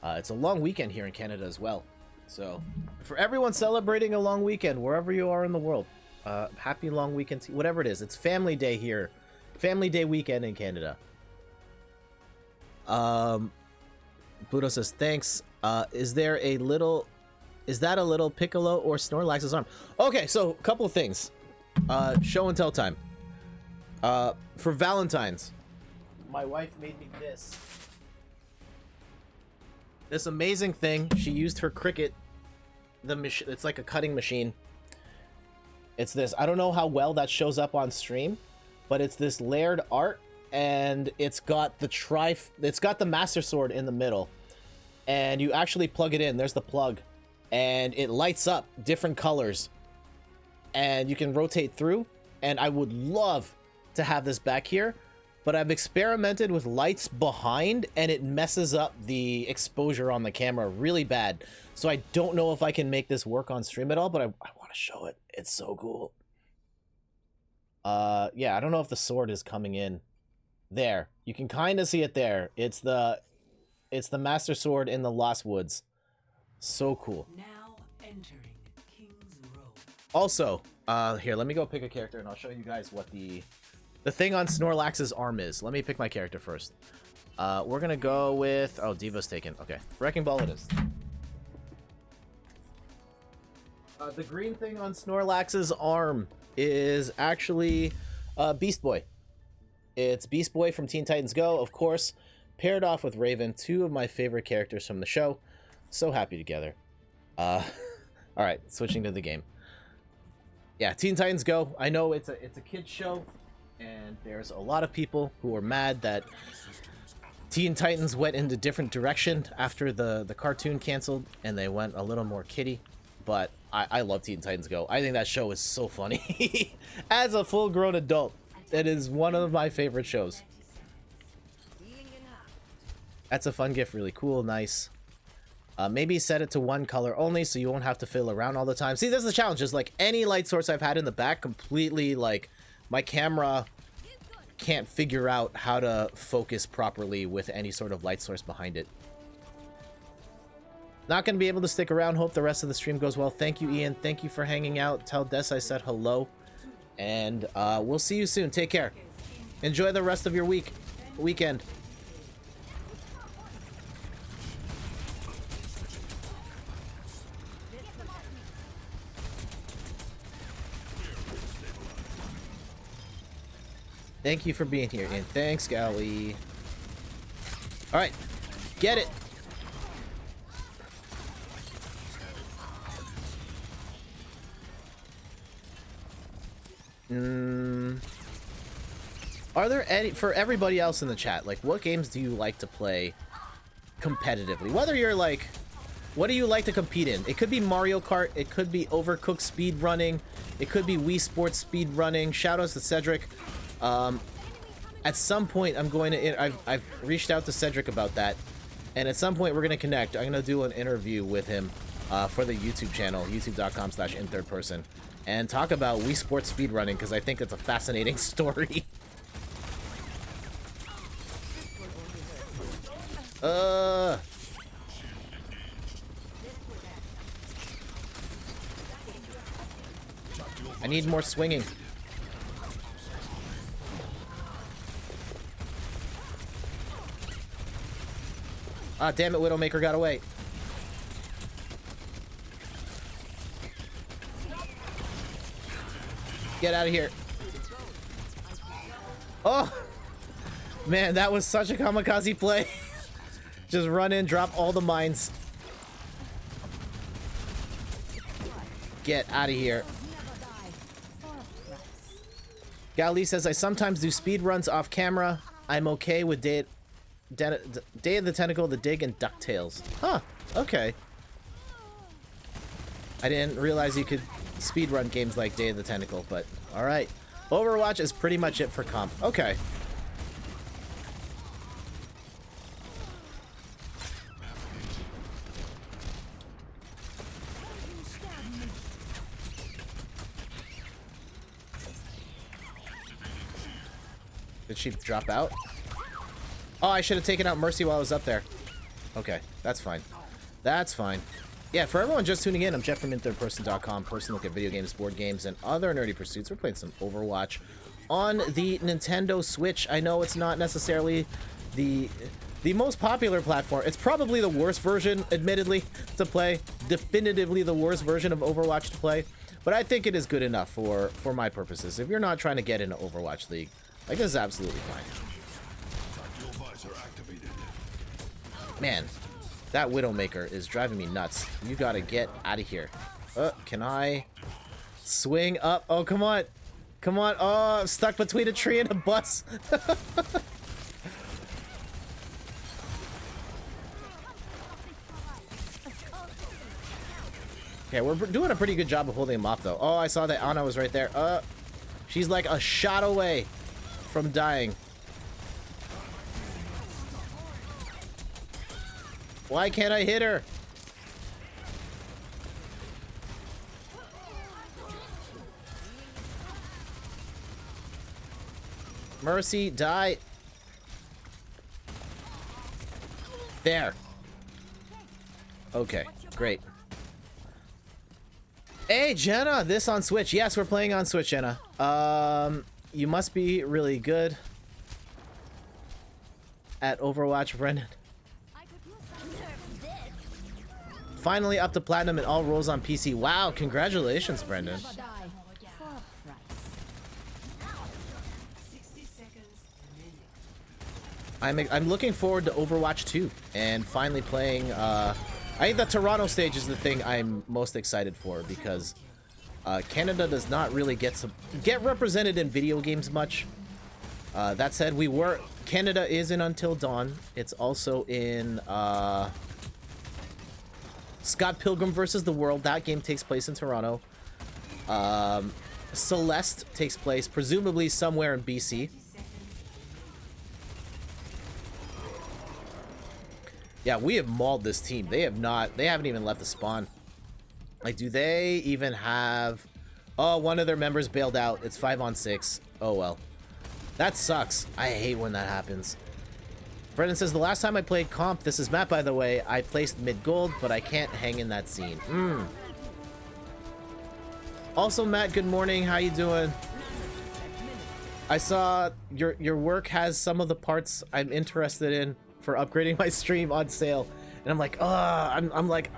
It's a long weekend here in Canada as well. So, for everyone celebrating a long weekend, wherever you are in the world, happy long weekend, whatever it is. It's Family Day here. Family Day weekend in Canada. Pluto says, thanks. Is that a little Piccolo or Snorlax's arm? Okay, so a couple of things. Show and tell time. For Valentine's, my wife made me this amazing thing. She used her Cricut, it's like a cutting machine. It's this. I don't know how well that shows up on stream, but it's this layered art, and it's got the Master Sword in the middle, and you actually plug it in. There's the plug. And it lights up different colors, and you can rotate through. And I would love to have this back here, but I've experimented with lights behind, and it messes up the exposure on the camera really bad. So I don't know if I can make this work on stream at all, but I want to show it. It's so cool. Yeah, I don't know if the sword is coming in. There, you can kind of see it there. It's the Master Sword in the Lost Woods. So cool. Now entering King's Row. Also, here, let me go pick a character, and I'll show you guys what the thing on Snorlax's arm is. Let me pick my character first. We're gonna go with... Oh, Diva's taken. Okay, Wrecking Ball it is. The green thing on Snorlax's arm is actually Beast Boy. It's Beast Boy from Teen Titans Go, of course, paired off with Raven, two of my favorite characters from the show. So happy together. Alright, switching to the game. Yeah, Teen Titans Go. I know it's a kid's show, and there's a lot of people who are mad that Teen Titans went in a different direction after the cartoon canceled, and they went a little more kiddie. But I love Teen Titans Go. I think that show is so funny. As a full-grown adult, it is one of my favorite shows. That's a fun gift. Really cool. Nice. Maybe set it to one color only so you won't have to fiddle around all the time. See, this is the challenge. Is like any light source I've had in the back completely, like, my camera can't figure out how to focus properly with any sort of light source behind it. Not going to be able to stick around. Hope the rest of the stream goes well. Thank you, Ian. Thank you for hanging out. Tell Des I said hello. And we'll see you soon. Take care. Enjoy the rest of your weekend. Thank you for being here, Ian. Thanks, Gally. All right. Get it. Are there any, for everybody else in the chat, like, what games do you like to play competitively? Whether you're like, what do you like to compete in? It could be Mario Kart, it could be Overcooked speed running, it could be Wii Sports speed running. Shoutouts to Cedric. At some point, I'm going to, I've reached out to Cedric about that, and at some point we're going to connect. I'm going to do an interview with him for the YouTube channel, youtube.com/inthirdperson, and talk about Wii Sports speedrunning, because I think it's a fascinating story. I need more swinging. Ah, damn it, Widowmaker got away. Get out of here. Oh! Man, that was such a kamikaze play. Just run in, drop all the mines. Get out of here. Gali says, I sometimes do speed runs off camera. I'm okay with Day of the Tentacle, The Dig, and DuckTales. Huh, okay. I didn't realize you could speedrun games like Day of the Tentacle, but alright. Overwatch is pretty much it for comp. Okay. Did she drop out? Oh, I should have taken out Mercy while I was up there. Okay, that's fine. That's fine. Yeah, for everyone just tuning in, I'm Jeff from inthirdperson.com. Person look at video games, board games, and other nerdy pursuits. We're playing some Overwatch on the Nintendo Switch. I know it's not necessarily the most popular platform. It's probably the worst version, admittedly, to play. Definitively the worst version of Overwatch to play. But I think it is good enough for my purposes. If you're not trying to get into Overwatch League, like, this is absolutely fine. Man, that Widowmaker is driving me nuts. You gotta get out of here. Can I swing up? Oh, come on. Come on. Oh, I'm stuck between a tree and a bus. Okay, we're doing a pretty good job of holding him off, though. Oh, I saw that Ana was right there. She's like a shot away from dying. Why can't I hit her? Mercy, die. There. Okay, great. Hey, Jenna, this on Switch. Yes, we're playing on Switch, Jenna. You must be really good at Overwatch, Brendan. Finally up to platinum and all rolls on PC. Wow, congratulations, Brendan. I'm looking forward to Overwatch 2 and finally playing. I think the Toronto stage is the thing I'm most excited for, because Canada does not really get represented in video games much. That said, Canada is in Until Dawn. It's also in Scott Pilgrim vs. the World. That game takes place in Toronto. Celeste takes place presumably somewhere in BC. Yeah, we have mauled this team. They haven't even left the spawn. Like, do they even have... Oh, one of their members bailed out. It's 5-on-6. Oh, well. That sucks. I hate when that happens. Brendan says, the last time I played comp, this is Matt by the way, I placed mid-gold, but I can't hang in that scene. Also, Matt, good morning. How you doing? I saw your work has some of the parts I'm interested in for upgrading my stream on sale. And I'm like,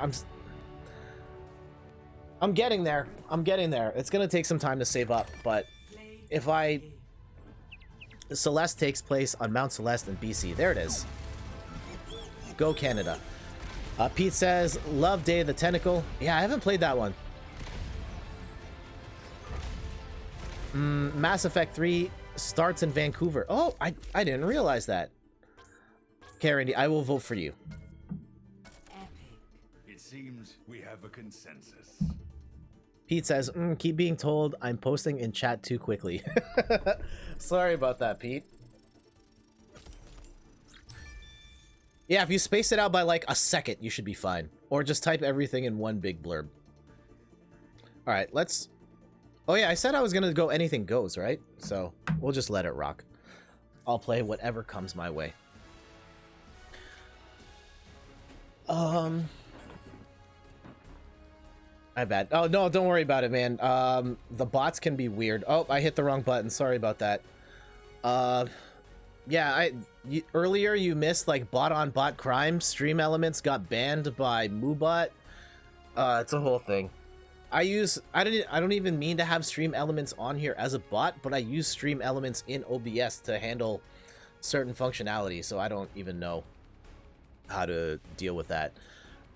I'm getting there. I'm getting there. It's gonna take some time to save up, but if Celeste takes place on Mount Celeste in BC. There it is. Go Canada. Pete says, love Day of the Tentacle. Yeah, I haven't played that one. Mass Effect 3 starts in Vancouver. Oh, I didn't realize that. Okay, Randy, I will vote for you. It seems we have a consensus. Pete says, keep being told I'm posting in chat too quickly. Sorry about that, Pete. Yeah, if you space it out by like a second, you should be fine. Or just type everything in one big blurb. Alright, let's... Oh yeah, I said I was gonna go anything goes, right? So, we'll just let it rock. I'll play whatever comes my way. My bad. Oh, no, don't worry about it, man. The bots can be weird. Oh, I hit the wrong button. Sorry about that. Yeah, earlier you missed, like, bot-on-bot crime. Stream elements got banned by Moobot. It's a whole thing. I don't even mean to have stream elements on here as a bot, but I use stream elements in OBS to handle certain functionality, so I don't even know how to deal with that.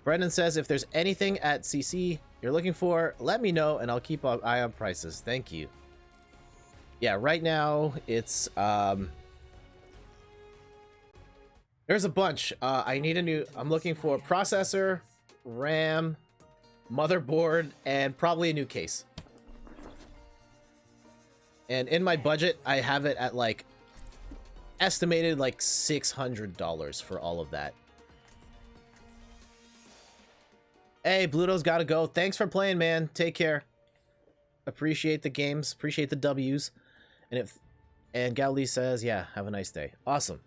Brendan says, if there's anything at CC you're looking for, let me know and I'll keep an eye on prices. Thank you. Yeah, right now it's there's a bunch. I need a new, I'm looking for processor, RAM, motherboard, and probably a new case. And in my budget, I have it at like estimated like $600 for all of that. Hey, Bluto's gotta go. Thanks for playing, man. Take care. Appreciate the games. Appreciate the W's. And Galilee says, yeah, have a nice day. Awesome.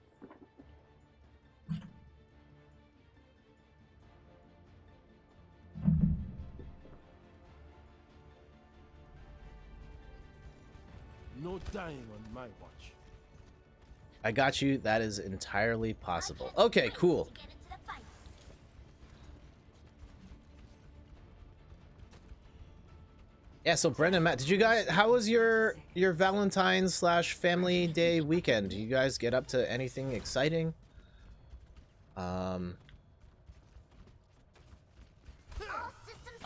No dying on my watch. I got you. That is entirely possible. Okay, cool. Yeah, so Brendan, Matt, did you guys, how was your Valentine's / family day weekend? Did you guys get up to anything exciting?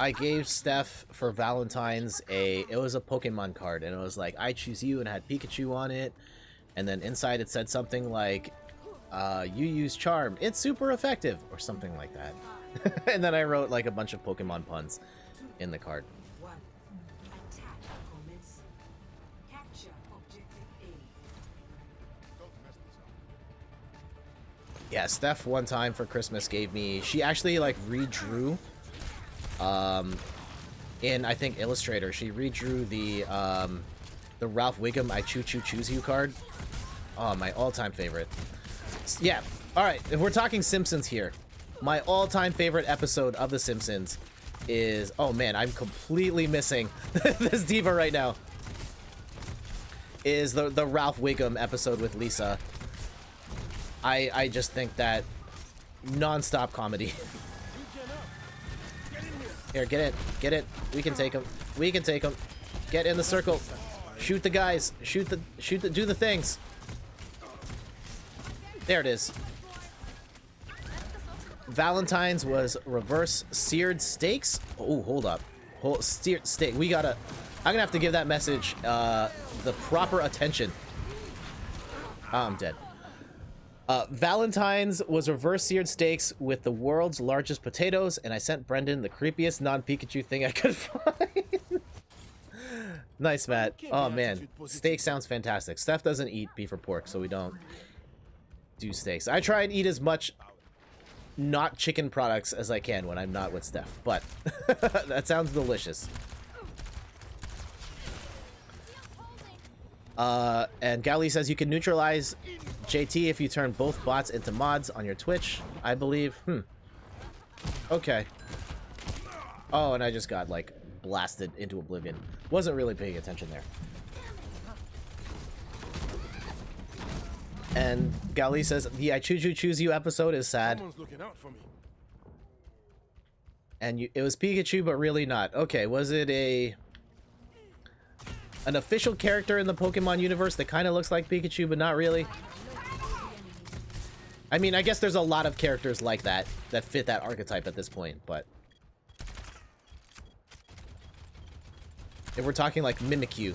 I gave Steph for Valentine's it was a Pokemon card, and it was like, I choose you, and it had Pikachu on it, and then inside it said something like, you use Charm, it's super effective, or something like that. And then I wrote like a bunch of Pokemon puns in the card. Yeah, Steph one time for Christmas gave me, she actually like redrew in I think Illustrator, she redrew the Ralph Wiggum I Choose You card. Oh, my all-time favorite. Yeah, alright, if we're talking Simpsons here, my all-time favorite episode of The Simpsons is, oh man, I'm completely missing this diva right now, is the Ralph Wiggum episode with Lisa. I just think that non-stop comedy. Here, get it, get it. We can take him. We can take him. Get in the circle. Shoot the guys. Do the things. There it is. Valentine's was reverse seared steaks. Oh, hold up. Seared steak. I'm gonna have to give that message the proper attention. Oh, I'm dead. Valentine's was reverse seared steaks with the world's largest potatoes, and I sent Brendan the creepiest non-Pikachu thing I could find. Nice, Matt. Oh man, steak sounds fantastic. Steph doesn't eat beef or pork, so we don't do steaks. I try and eat as much not chicken products as I can when I'm not with Steph, but that sounds delicious. And Gali says you can neutralize JT if you turn both bots into mods on your Twitch, I believe. Okay. Oh, and I just got, like, blasted into oblivion. Wasn't really paying attention there. And Gali says, the I Choose You episode is sad. Someone's looking out for me. And it was Pikachu, but really not. Okay, was it an official character in the Pokemon universe that kind of looks like Pikachu, but not really? I mean, I guess there's a lot of characters like that fit that archetype at this point, but if we're talking like Mimikyu.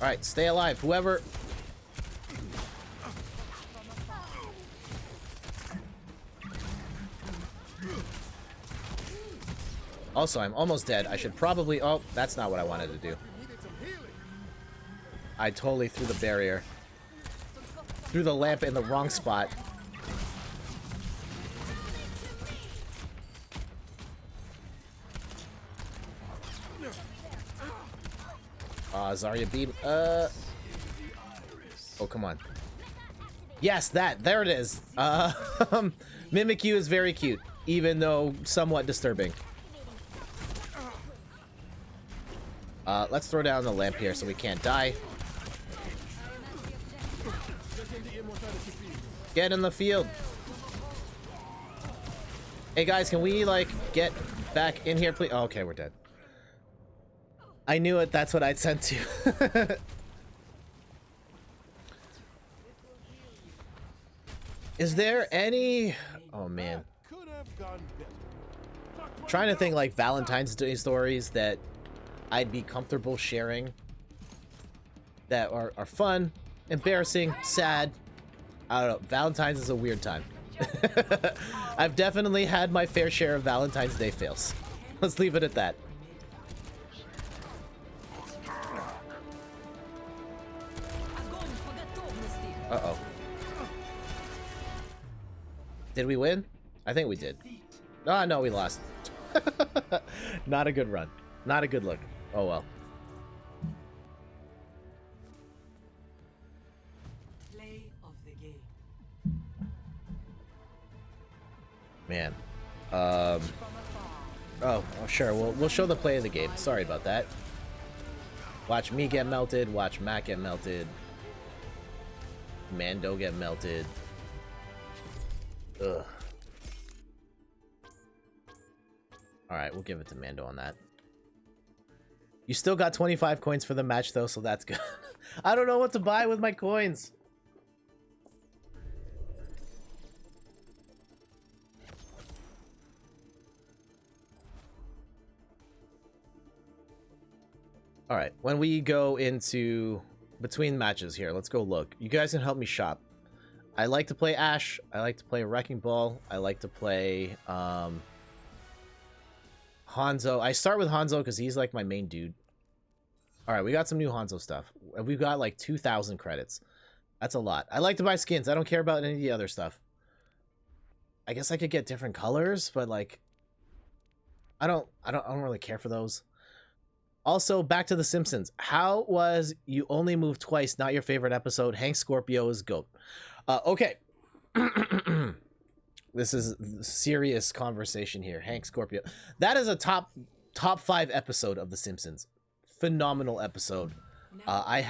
Alright, stay alive, whoever. Also, I'm almost dead. I should probably... Oh, that's not what I wanted to do. I totally threw the barrier. Threw the lamp in the wrong spot. Zarya beam. Oh, come on. Yes, that. There it is. Mimikyu is very cute, even though somewhat disturbing. Let's throw down the lamp here so we can't die. Get in the field. Hey guys, can we like get back in here, please? Oh, okay, we're dead. I knew it. That's what I'd sent to. Is there any... Oh, man. Trying to think like Valentine's Day stories that I'd be comfortable sharing that are fun, embarrassing, sad. I don't know. Valentine's is a weird time. I've definitely had my fair share of Valentine's Day fails. Let's leave it at that. Uh-oh. Did we win? I think we did. Oh, no, we lost. Not a good run. Not a good look. Oh, well. Play of the game. Man. Oh, sure. We'll show the play of the game. Sorry about that. Watch me get melted. Watch Matt get melted. Mando get melted. Ugh. Alright, we'll give it to Mando on that. You still got 25 coins for the match, though, so that's good. I don't know what to buy with my coins. Alright, when we go into between matches here, let's go look. You guys can help me shop. I like to play Ash. I like to play Wrecking Ball. I like to play Hanzo. I start with Hanzo because he's like my main dude. Alright, we got some new Hanzo stuff. We've got like 2,000 credits. That's a lot. I like to buy skins. I don't care about any of the other stuff. I guess I could get different colors, but like I don't really care for those. Also, back to the Simpsons. How was You Only Move Twice not your favorite episode? Hank Scorpio is GOAT. Okay. This is serious conversation here. Hank Scorpio. That is a top 5 episode of The Simpsons. Phenomenal episode. I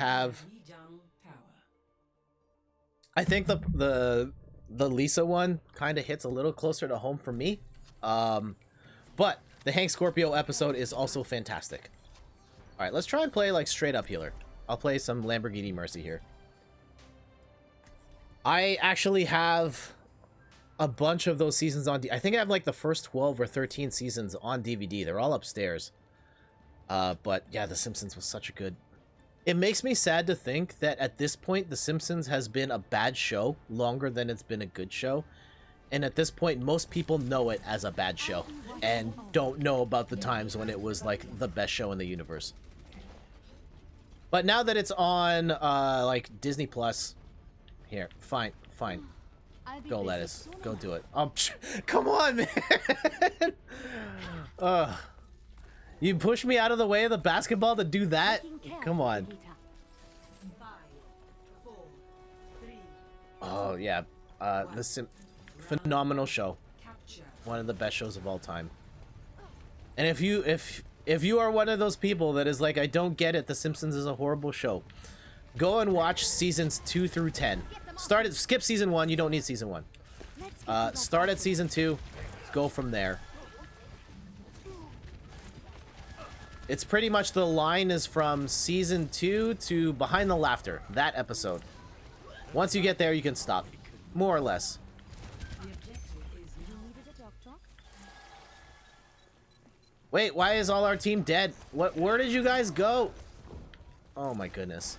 think the Lisa one kind of hits a little closer to home for me. But the Hank Scorpio episode is also fantastic. All right, let's try and play like straight up healer. I'll play some Lamborghini Mercy here. I actually have a bunch of those seasons on I think I have like the first 12 or 13 seasons on DVD. They're all upstairs. But yeah, The Simpsons was such a good... It makes me sad to think that at this point, The Simpsons has been a bad show longer than it's been a good show. And at this point, most people know it as a bad show and don't know about the times when it was like the best show in the universe. But now that it's on like Disney Plus, here, fine. I'll be Go, busy Lettuce. soon Go enough. do it. Oh, come on, man. You push me out of the way of the basketball to do that? Taking care Come of on. Brigitte. 5, 4, 3, Oh, yeah. Phenomenal show. capture. One of the best shows of all time. And if you are one of those people that is like, I don't get it, The Simpsons is a horrible show, go and watch seasons 2 through 10. Skip season 1, you don't need season 1. Let's get to that Start at battle. season 2, go from there. It's pretty much the line is from season 2 to Behind the Laughter, that episode. Once you get there, you can stop, more or less. The objective is You needed a doctor? Wait, why is all our team dead? Where did you guys go? Oh my goodness.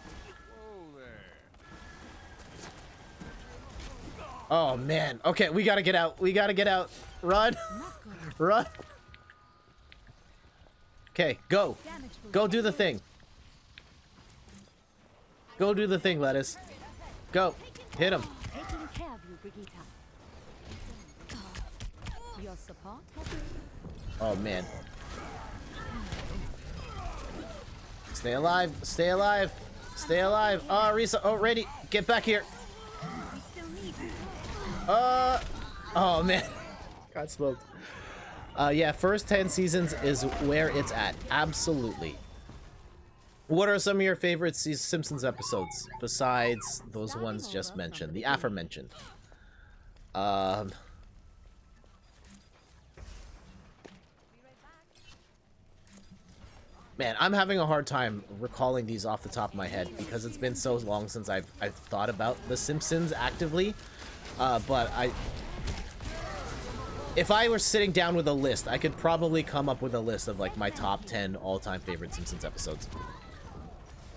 Oh man. Okay, we gotta get out. We gotta get out. Run. Run. Okay, go. Damage will Go be do the thing. Go do the thing, Lettuce. Go. Hit him. taking care of you, Brigitte. Your support has Oh man. Stay alive. Stay alive. Stay alive. Oh, Risa. Oh, ready. Get back here. we still need you. Oh man. Got smoked. Yeah, first 10 seasons is where it's at. Absolutely. What are some of your favorite Simpsons episodes besides those ones just mentioned, the aforementioned? Man, I'm having a hard time recalling these off the top of my head because it's been so long since I've thought about The Simpsons actively. But if I were sitting down with a list, I could probably come up with a list of like my top 10 all-time favorite Simpsons episodes.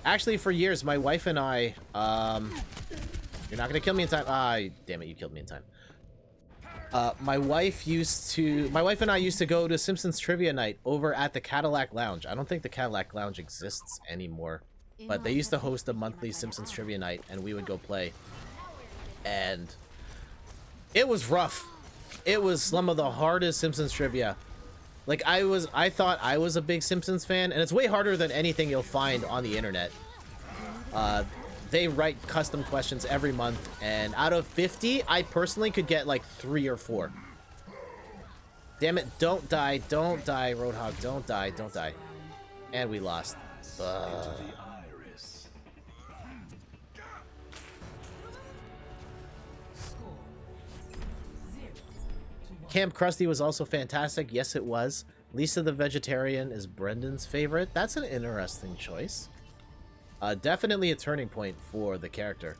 Actually, for years, my wife and I, you're not gonna kill me in time. Ah, damn it, you killed me in time. My wife and I used to go to Simpsons trivia night over at the Cadillac Lounge. I don't think the Cadillac Lounge exists anymore, but they used to host a monthly Simpsons trivia night, and we would go play. And it was rough. It was some of the hardest Simpsons trivia. Like, I thought I was a big Simpsons fan, and it's way harder than anything you'll find on the internet. They write custom questions every month, and out of 50, I personally could get like 3 or 4. Damn it, don't die, Roadhog, don't die, don't die. And we lost. Iris. score 0 to 1. Camp Krusty was also fantastic. Yes, it was. Lisa the Vegetarian is Brendan's favorite. That's an interesting choice. Definitely a turning point for the character.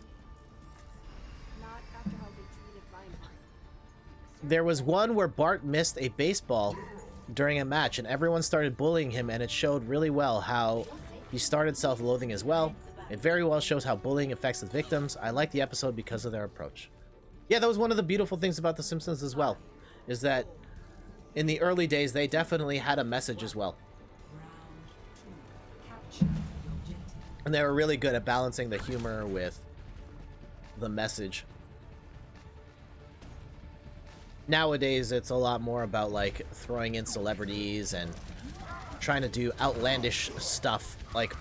Not after how they treated Valentine. There was one where Bart missed a baseball during a match, and everyone started bullying him, and it showed really well how he started self-loathing as well. It very well shows how bullying affects the victims. I like the episode because of their approach. Yeah, that was one of the beautiful things about The Simpsons as well, is that in the early days, they definitely had a message as well. Round 2, capture the objective. And they were really good at balancing the humor with the message. Nowadays, it's a lot more about like throwing in celebrities and trying to do outlandish stuff. Like,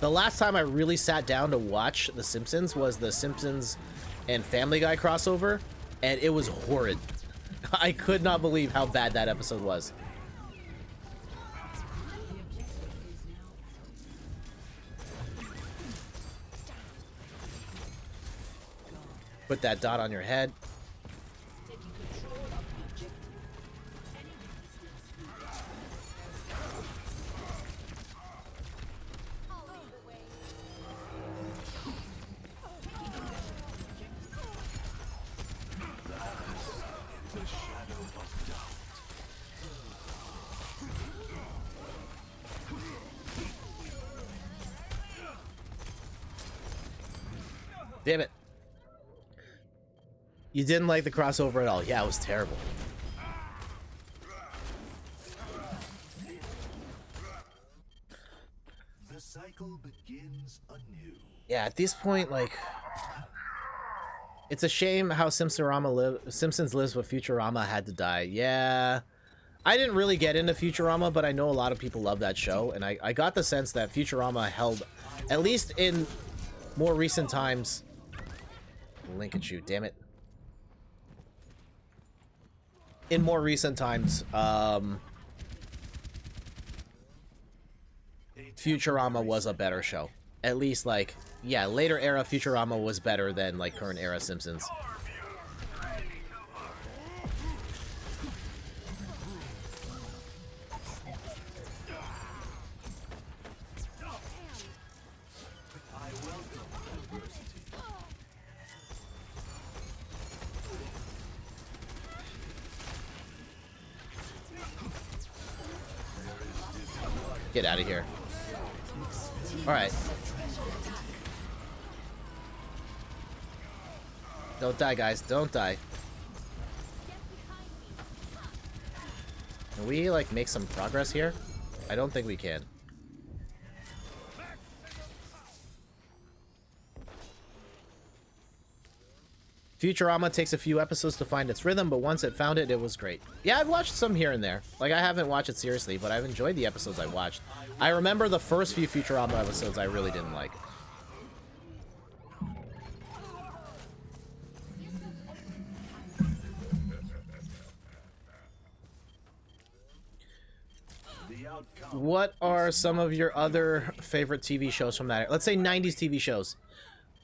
the last time I really sat down to watch The Simpsons was the Simpsons and Family Guy crossover, and it was horrid. I could not believe how bad that episode was. Put that dot on your head. Damn it. You didn't like the crossover at all. Yeah, it was terrible. The cycle begins anew. Yeah, at this point, like, It's a shame how Simpsons lives what Futurama had to die. Yeah. I didn't really get into Futurama, but I know a lot of people love that show, and I got the sense that Futurama held, at least in more recent times... Link at you, damn it. In more recent times, Futurama was a better show. At least, like, yeah, later era Futurama was better than, like, current era Simpsons. Get out of here. Alright. Don't die, guys. Don't die. Can we, like, make some progress here? I don't think we can. Futurama takes a few episodes to find its rhythm, but once it found it, it was great. Yeah, I've watched some here and there. Like, I haven't watched it seriously, but I've enjoyed the episodes I watched. I remember the first few Futurama episodes I really didn't like. What are some of your other favorite TV shows from that? Let's say 90s TV shows.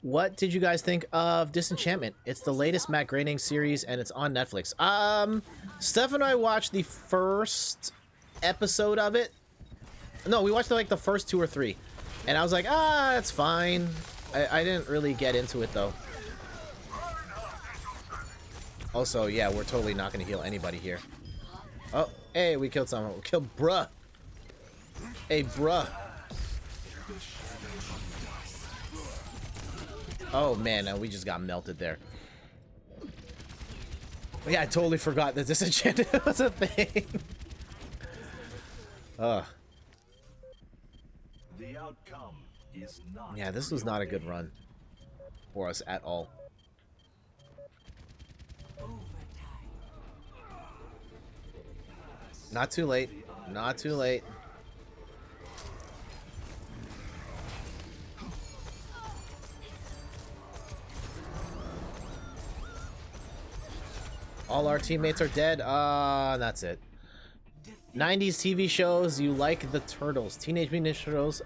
What did you guys think of Disenchantment? It's the latest Matt Groening series, and it's on Netflix. Steph and I watched the first episode of it. No, we watched like the first 2 or 3, and I was like, it's fine. I didn't really get into it though. Also, yeah, we're totally not going to heal anybody here. Oh, hey, we killed someone. We killed bruh. Hey, bruh. Oh man, we just got melted there. Yeah, I totally forgot that Disenchanted was a thing. Ugh. The outcome is not. Yeah, this was not a good run for us at all. Not too late. Not too late. All our teammates are dead. That's it. 90s TV shows, you like the Turtles. Teenage Mutant Ninja Turtles.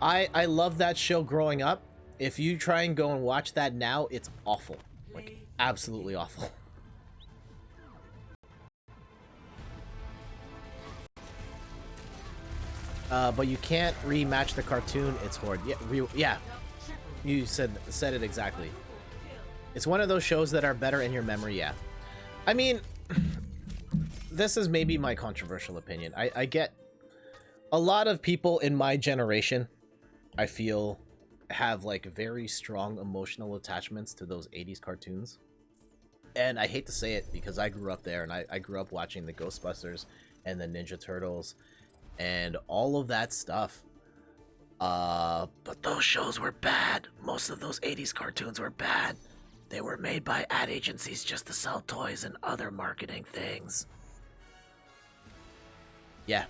I love that show growing up. If you try and go and watch that now, it's awful. Like, absolutely awful. But you can't rematch the cartoon. It's horrid. Yeah, yeah. You said it exactly. It's one of those shows that are better in your memory, yeah. I mean, this is maybe my controversial opinion. I get a lot of people in my generation, I feel, have like very strong emotional attachments to those 80s cartoons. And I hate to say it because I grew up there, and I grew up watching the Ghostbusters and the Ninja Turtles and all of that stuff. But those shows were bad. Most of those 80s cartoons were bad. They were made by ad agencies just to sell toys and other marketing things. Yeah.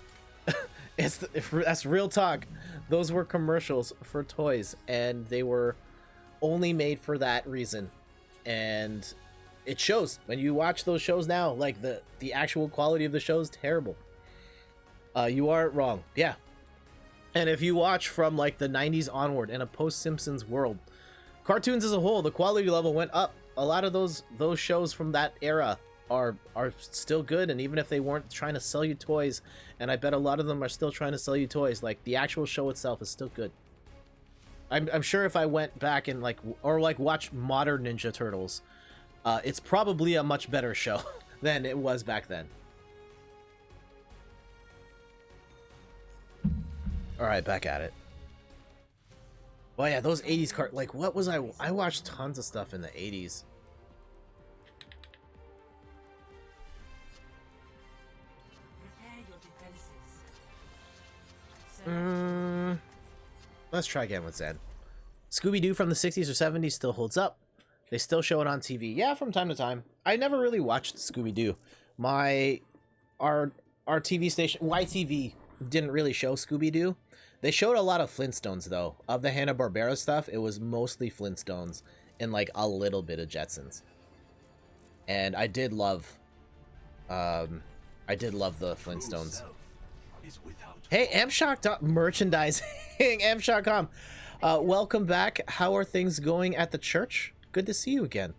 That's real talk. Those were commercials for toys, and they were only made for that reason. And it shows. When you watch those shows now, like the actual quality of the show is terrible. You are wrong. Yeah. And if you watch from like the 90s onward in a post-Simpsons world, cartoons as a whole, the quality level went up. A lot of those shows from that era are still good, and even if they weren't trying to sell you toys, and I bet a lot of them are still trying to sell you toys, like the actual show itself is still good. I'm sure if I went back and watched modern Ninja Turtles, it's probably a much better show than it was back then. All right, back at it. Well, yeah, those 80s like, what was I watched tons of stuff in the 80s. Let's try again with Zen. Scooby-Doo from the 60s or 70s still holds up. They still show it on TV. Yeah, from time to time. I never really watched Scooby-Doo. Our TV station, YTV, didn't really show Scooby-Doo. They showed a lot of Flintstones, though. Of the Hanna-Barbera stuff, it was mostly Flintstones and, like, a little bit of Jetsons. And I did love the Flintstones. Hey, Amshock merchandising. Amshock.com. Welcome back. How are things going at the church? Good to see you again.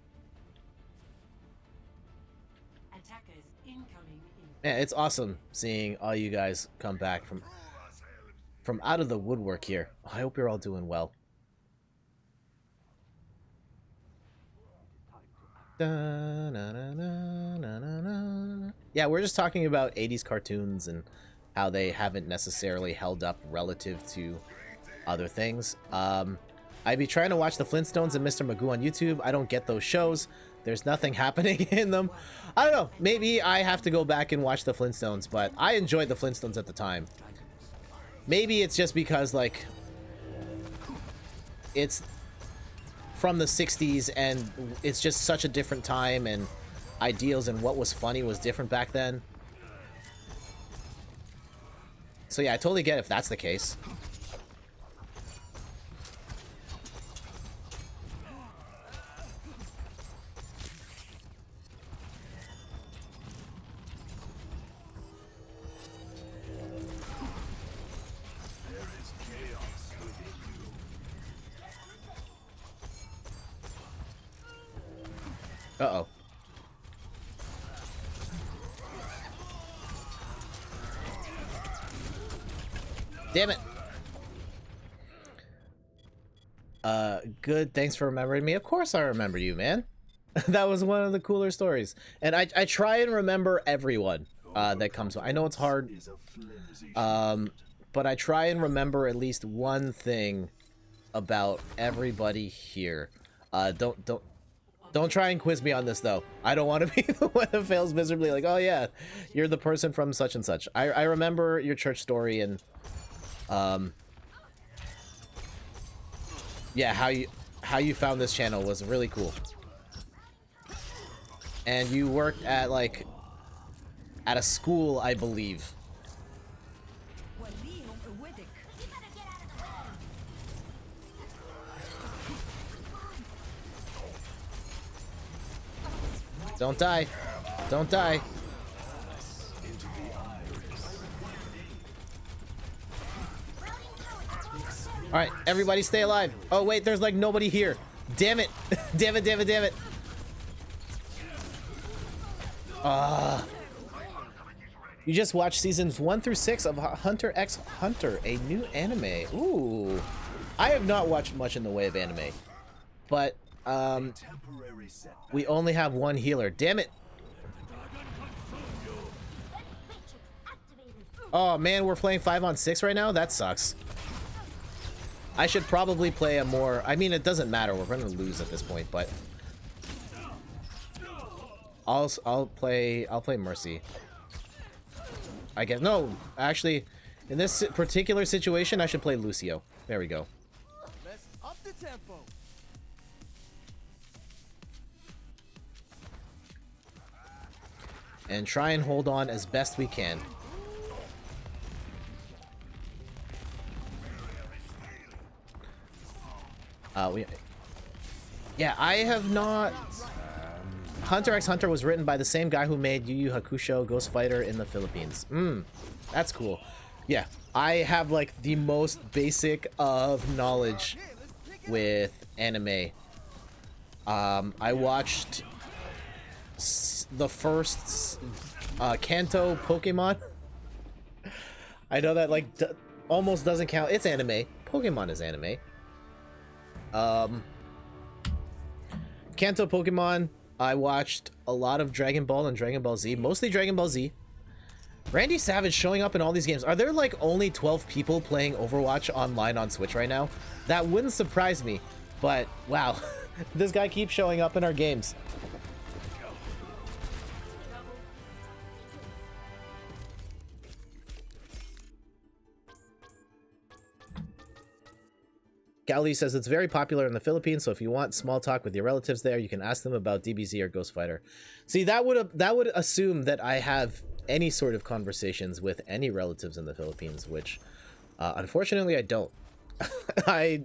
Attackers incoming in Man, it's awesome seeing all you guys come back from out of the woodwork here. I hope you're all doing well. Yeah, we're just talking about 80s cartoons and how they haven't necessarily held up relative to other things. I'd be trying to watch the Flintstones and Mr. Magoo on YouTube. I don't get those shows. There's nothing happening in them. I don't know. Maybe I have to go back and watch the Flintstones, but I enjoyed the Flintstones at the time. Maybe it's just because, like, it's from the 60s and it's just such a different time and ideals and what was funny was different back then. So yeah, I totally get if that's the case. Uh-oh. Damn it. Good. Thanks for remembering me. Of course I remember you, man. That was one of the cooler stories. And I try and remember everyone that comes. I know it's hard. But I try and remember at least one thing about everybody here. Don't try and quiz me on this, though. I don't want to be the one that fails miserably. Like, oh yeah, you're the person from such and such. I remember your church story and, yeah, how you found this channel was really cool. And you worked at, like, at a school, I believe. Don't die. Don't die. Alright, everybody stay alive. Oh, wait, there's like nobody here. Damn it. Damn it, damn it, damn it. You just watched seasons 1 through 6 of Hunter x Hunter, a new anime. Ooh. I have not watched much in the way of anime. But, we only have one healer. Damn it. Oh man, we're playing 5-on-6 right now? That sucks. I should probably play a more... I mean, it doesn't matter. We're going to lose at this point, but... I'll play Mercy. I guess... No, actually, in this particular situation, I should play Lucio. There we go. Let's up the tempo. And try and hold on as best we can. Yeah, I have not... Hunter x Hunter was written by the same guy who made Yu Yu Hakusho Ghost Fighter in the Philippines. That's cool. Yeah, I have like the most basic of knowledge with anime. I watched the first Kanto Pokemon. I know that like almost doesn't count. It's anime. Pokemon is anime. Kanto Pokemon. I watched a lot of Dragon Ball and Dragon Ball Z, mostly Dragon Ball Z. Randy Savage showing up in all these games. Are there like only 12 people playing Overwatch online on Switch right now? That wouldn't surprise me, but wow, this guy keeps showing up in our games. Gally says it's very popular in the Philippines, so if you want small talk with your relatives there, you can ask them about DBZ or Ghost Fighter. See, that would assume that I have any sort of conversations with any relatives in the Philippines, which unfortunately I don't. I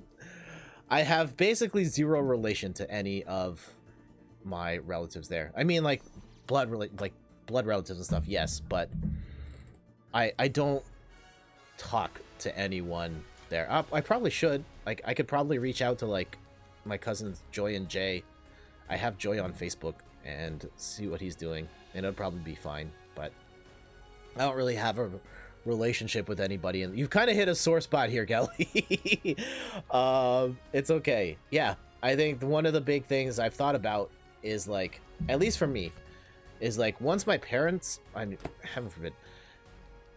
have basically zero relation to any of my relatives there. I mean, like blood relatives and stuff, yes, but I don't talk to anyone there. I probably should. Like, I could probably reach out to like my cousins Joy and Jay. I have Joy on Facebook and see what he's doing, and it'll probably be fine. But I don't really have a relationship with anybody, and you've kind of hit a sore spot here, Kelly. It's okay. Yeah, I think one of the big things I've thought about is, like, at least for me, is like once my parents, heaven forbid,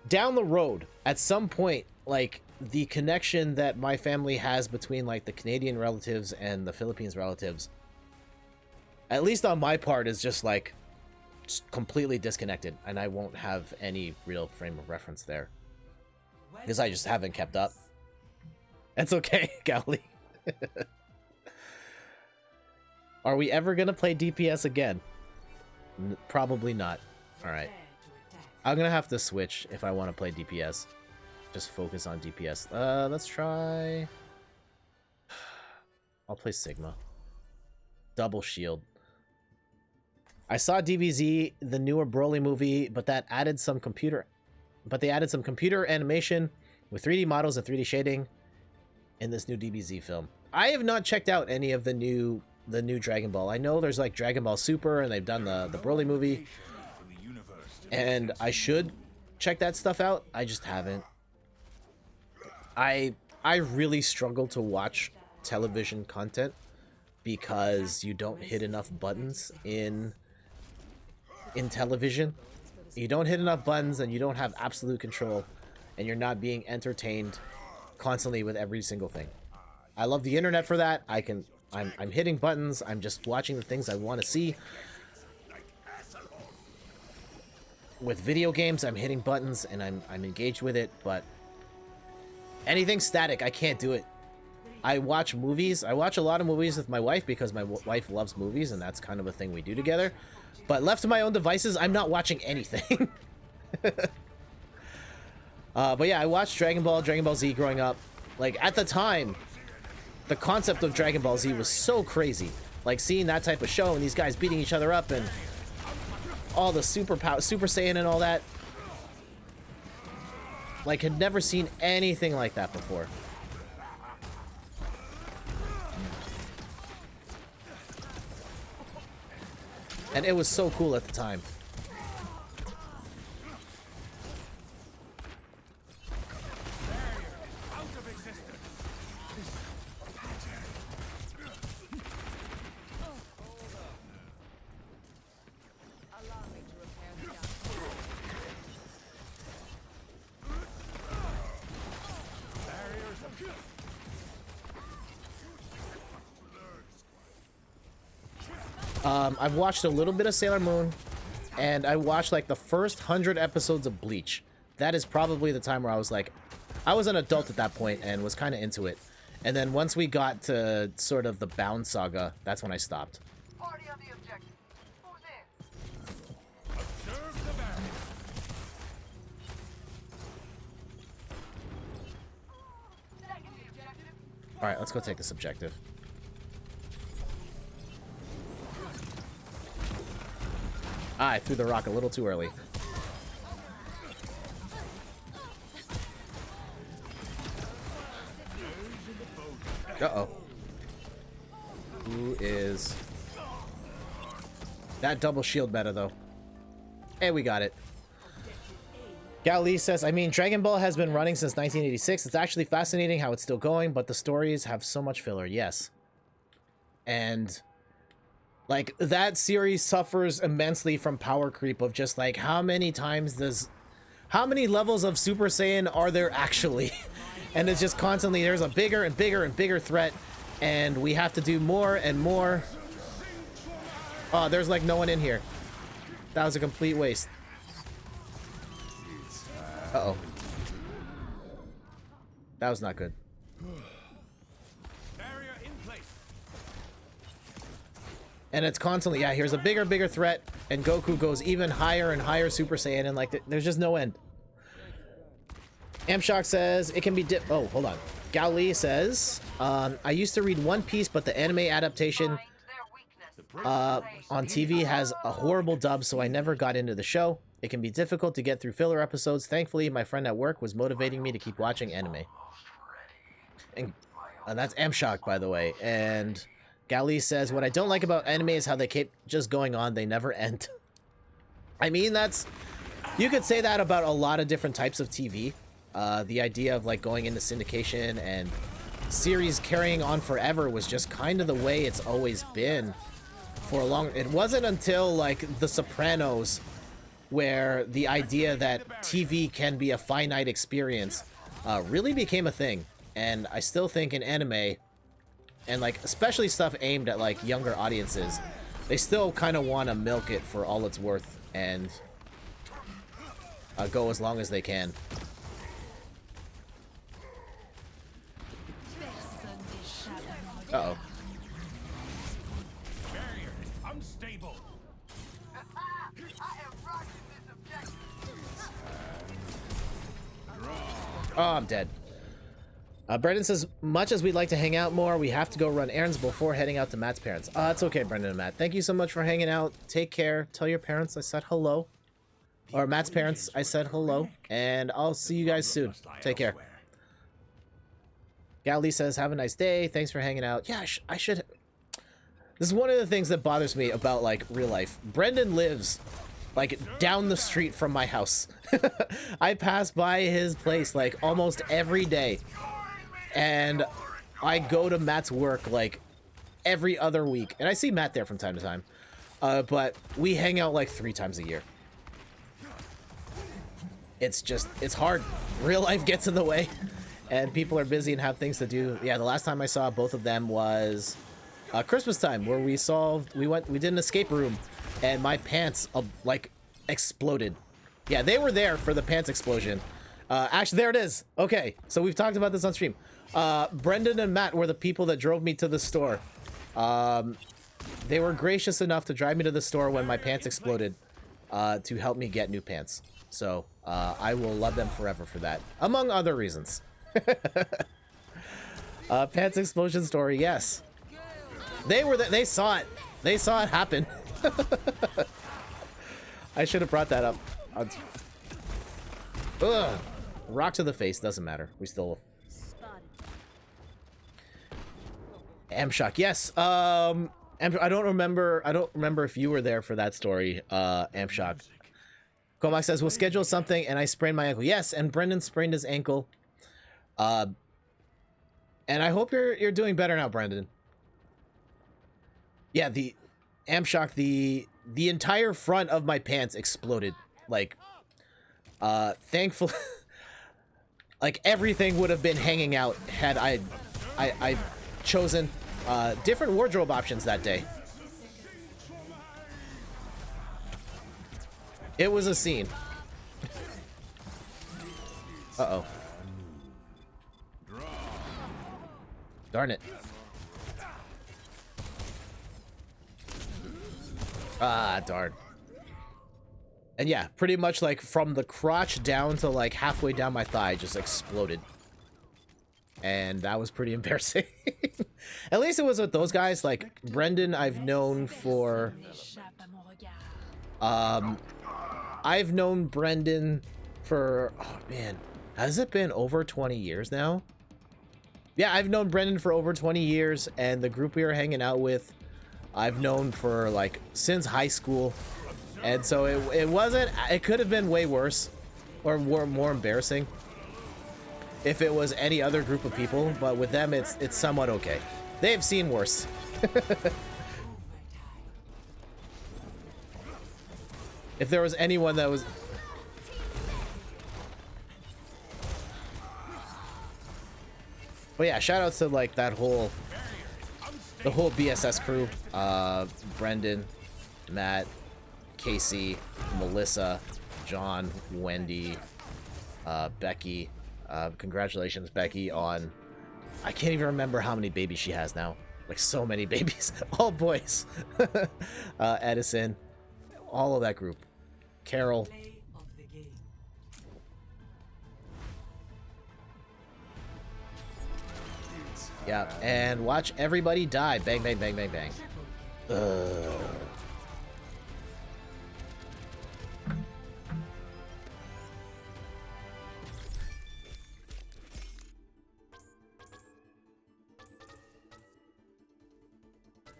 down the road at some point, like the connection that my family has between like the Canadian relatives and the Philippines relatives, at least on my part, is just like completely disconnected, and I won't have any real frame of reference there because I just haven't kept up. That's okay, Gally. Are we ever gonna play DPS again? Probably not. All right, I'm gonna have to switch if I want to play DPS. Just focus on DPS. Let's try. I'll play Sigma. Double shield. I saw DBZ, the newer Broly movie, but they added some computer animation with 3D models and 3D shading in this new DBZ film. I have not checked out any of the new Dragon Ball. I know there's like Dragon Ball Super, and they've done the Broly movie, and I should check that stuff out. I just haven't. I really struggle to watch television content because you don't hit enough buttons in television. You don't hit enough buttons, and you don't have absolute control, and you're not being entertained constantly with every single thing. I love the internet for that. I'm hitting buttons. I'm just watching the things I want to see. With video games, I'm hitting buttons and I'm engaged with it, but anything static, I can't do it. I watch movies. I watch a lot of movies with my wife because my wife loves movies, and that's kind of a thing we do together. But left to my own devices, I'm not watching anything. But yeah, I watched Dragon Ball Z growing up. Like, at the time, the concept of Dragon Ball Z was so crazy. Like, seeing that type of show and these guys beating each other up and all the Super Saiyan and all that. Like, had never seen anything like that before. And it was so cool at the time. I've watched a little bit of Sailor Moon, and I watched like the first 100 episodes of Bleach. That is probably the time where I was like, I was an adult at that point and was kind of into it. And then once we got to sort of the Bound saga, that's when I stopped. Party on the objective. Who's in? Observe the barrier. Taking the objective. All right, let's go take this objective. I threw the rock a little too early. Uh-oh. Who is... That double shield meta, though. Hey, we got it. Gali says, I mean, Dragon Ball has been running since 1986. It's actually fascinating how it's still going, but the stories have so much filler. Yes. And... like, that series suffers immensely from power creep of just, like, how many levels of Super Saiyan are there actually? And it's just constantly, there's a bigger and bigger and bigger threat, and we have to do more and more. Oh, there's, like, no one in here. That was a complete waste. Uh-oh. That was not good. And it's constantly, yeah, here's a bigger threat, and Goku goes even higher and higher Super Saiyan, and like, there's just no end. Amshock says, it can be oh, hold on. Gali says, I used to read One Piece, but the anime adaptation on TV has a horrible dub, so I never got into the show. It can be difficult to get through filler episodes. Thankfully, my friend at work was motivating me to keep watching anime. And that's Amshock, by the way. And Gali says, what I don't like about anime is how they keep just going on. They never end. I mean, you could say that about a lot of different types of TV. The idea of like going into syndication and series carrying on forever was just kind of the way it's always been for a long... It wasn't until like The Sopranos where the idea that TV can be a finite experience really became a thing. And I still think in anime, and like especially stuff aimed at like younger audiences, they still kind of want to milk it for all it's worth and go as long as they can. Uh-oh. Barrier unstable. I am rocking this objective. Oh, I'm dead. Brendan says, much as we'd like to hang out more, we have to go run errands before heading out to Matt's parents. It's okay, Brendan and Matt. Thank you so much for hanging out. Take care. Tell your parents I said hello. Or Matt's parents, I said hello. And I'll see you guys soon. Take care. Gali says, have a nice day. Thanks for hanging out. Yeah, I should... This is one of the things that bothers me about, like, real life. Brendan lives, like, down the street from my house. I pass by his place, like, almost every day. And I go to Matt's work, like, every other week. And I see Matt there from time to time. But we hang out, like, 3 times a year. It's hard. Real life gets in the way. And people are busy and have things to do. Yeah, the last time I saw both of them was Christmas time, where we did an escape room, and my pants, like, exploded. Yeah, they were there for the pants explosion. Actually, there it is. Okay, so we've talked about this on stream. Brendan and Matt were the people that drove me to the store. They were gracious enough to drive me to the store when my pants exploded, to help me get new pants. So, I will love them forever for that, among other reasons. Pants explosion story, yes. They saw it. They saw it happen. I should have brought that up. Ugh. Rock to the face, doesn't matter. We still... Amshock, yes. I don't remember if you were there for that story, Amshock. Comac says, we'll schedule something, and I sprained my ankle. Yes, and Brendan sprained his ankle. And I hope you're doing better now, Brendan. Yeah, the Amshock, the entire front of my pants exploded. Like, thankfully, like everything would have been hanging out had I chosen different wardrobe options that day. It was a scene. Uh-oh. Darn it. Ah, darn. And yeah, pretty much like from the crotch down to like halfway down my thigh just exploded. And that was pretty embarrassing. At least it was with those guys. Like Brendan, I've known for... I've known Brendan for... Oh, man. Has it been over 20 years now? Yeah, I've known Brendan for over 20 years, and the group we were hanging out with, I've known for, like, since high school. And so it wasn't... It could have been way worse, or more embarrassing, if it was any other group of people, but with them, it's somewhat okay. They've seen worse. If there was anyone that was... But yeah, shout outs to like the whole BSS crew. Brendan, Matt, Casey, Melissa, John, Wendy, Becky. Congratulations, Becky, on... I can't even remember how many babies she has now. Like so many babies. All boys. Edison. All of that group. Carol. Play of the game. Yeah, and watch everybody die. Bang, bang, bang, bang, bang.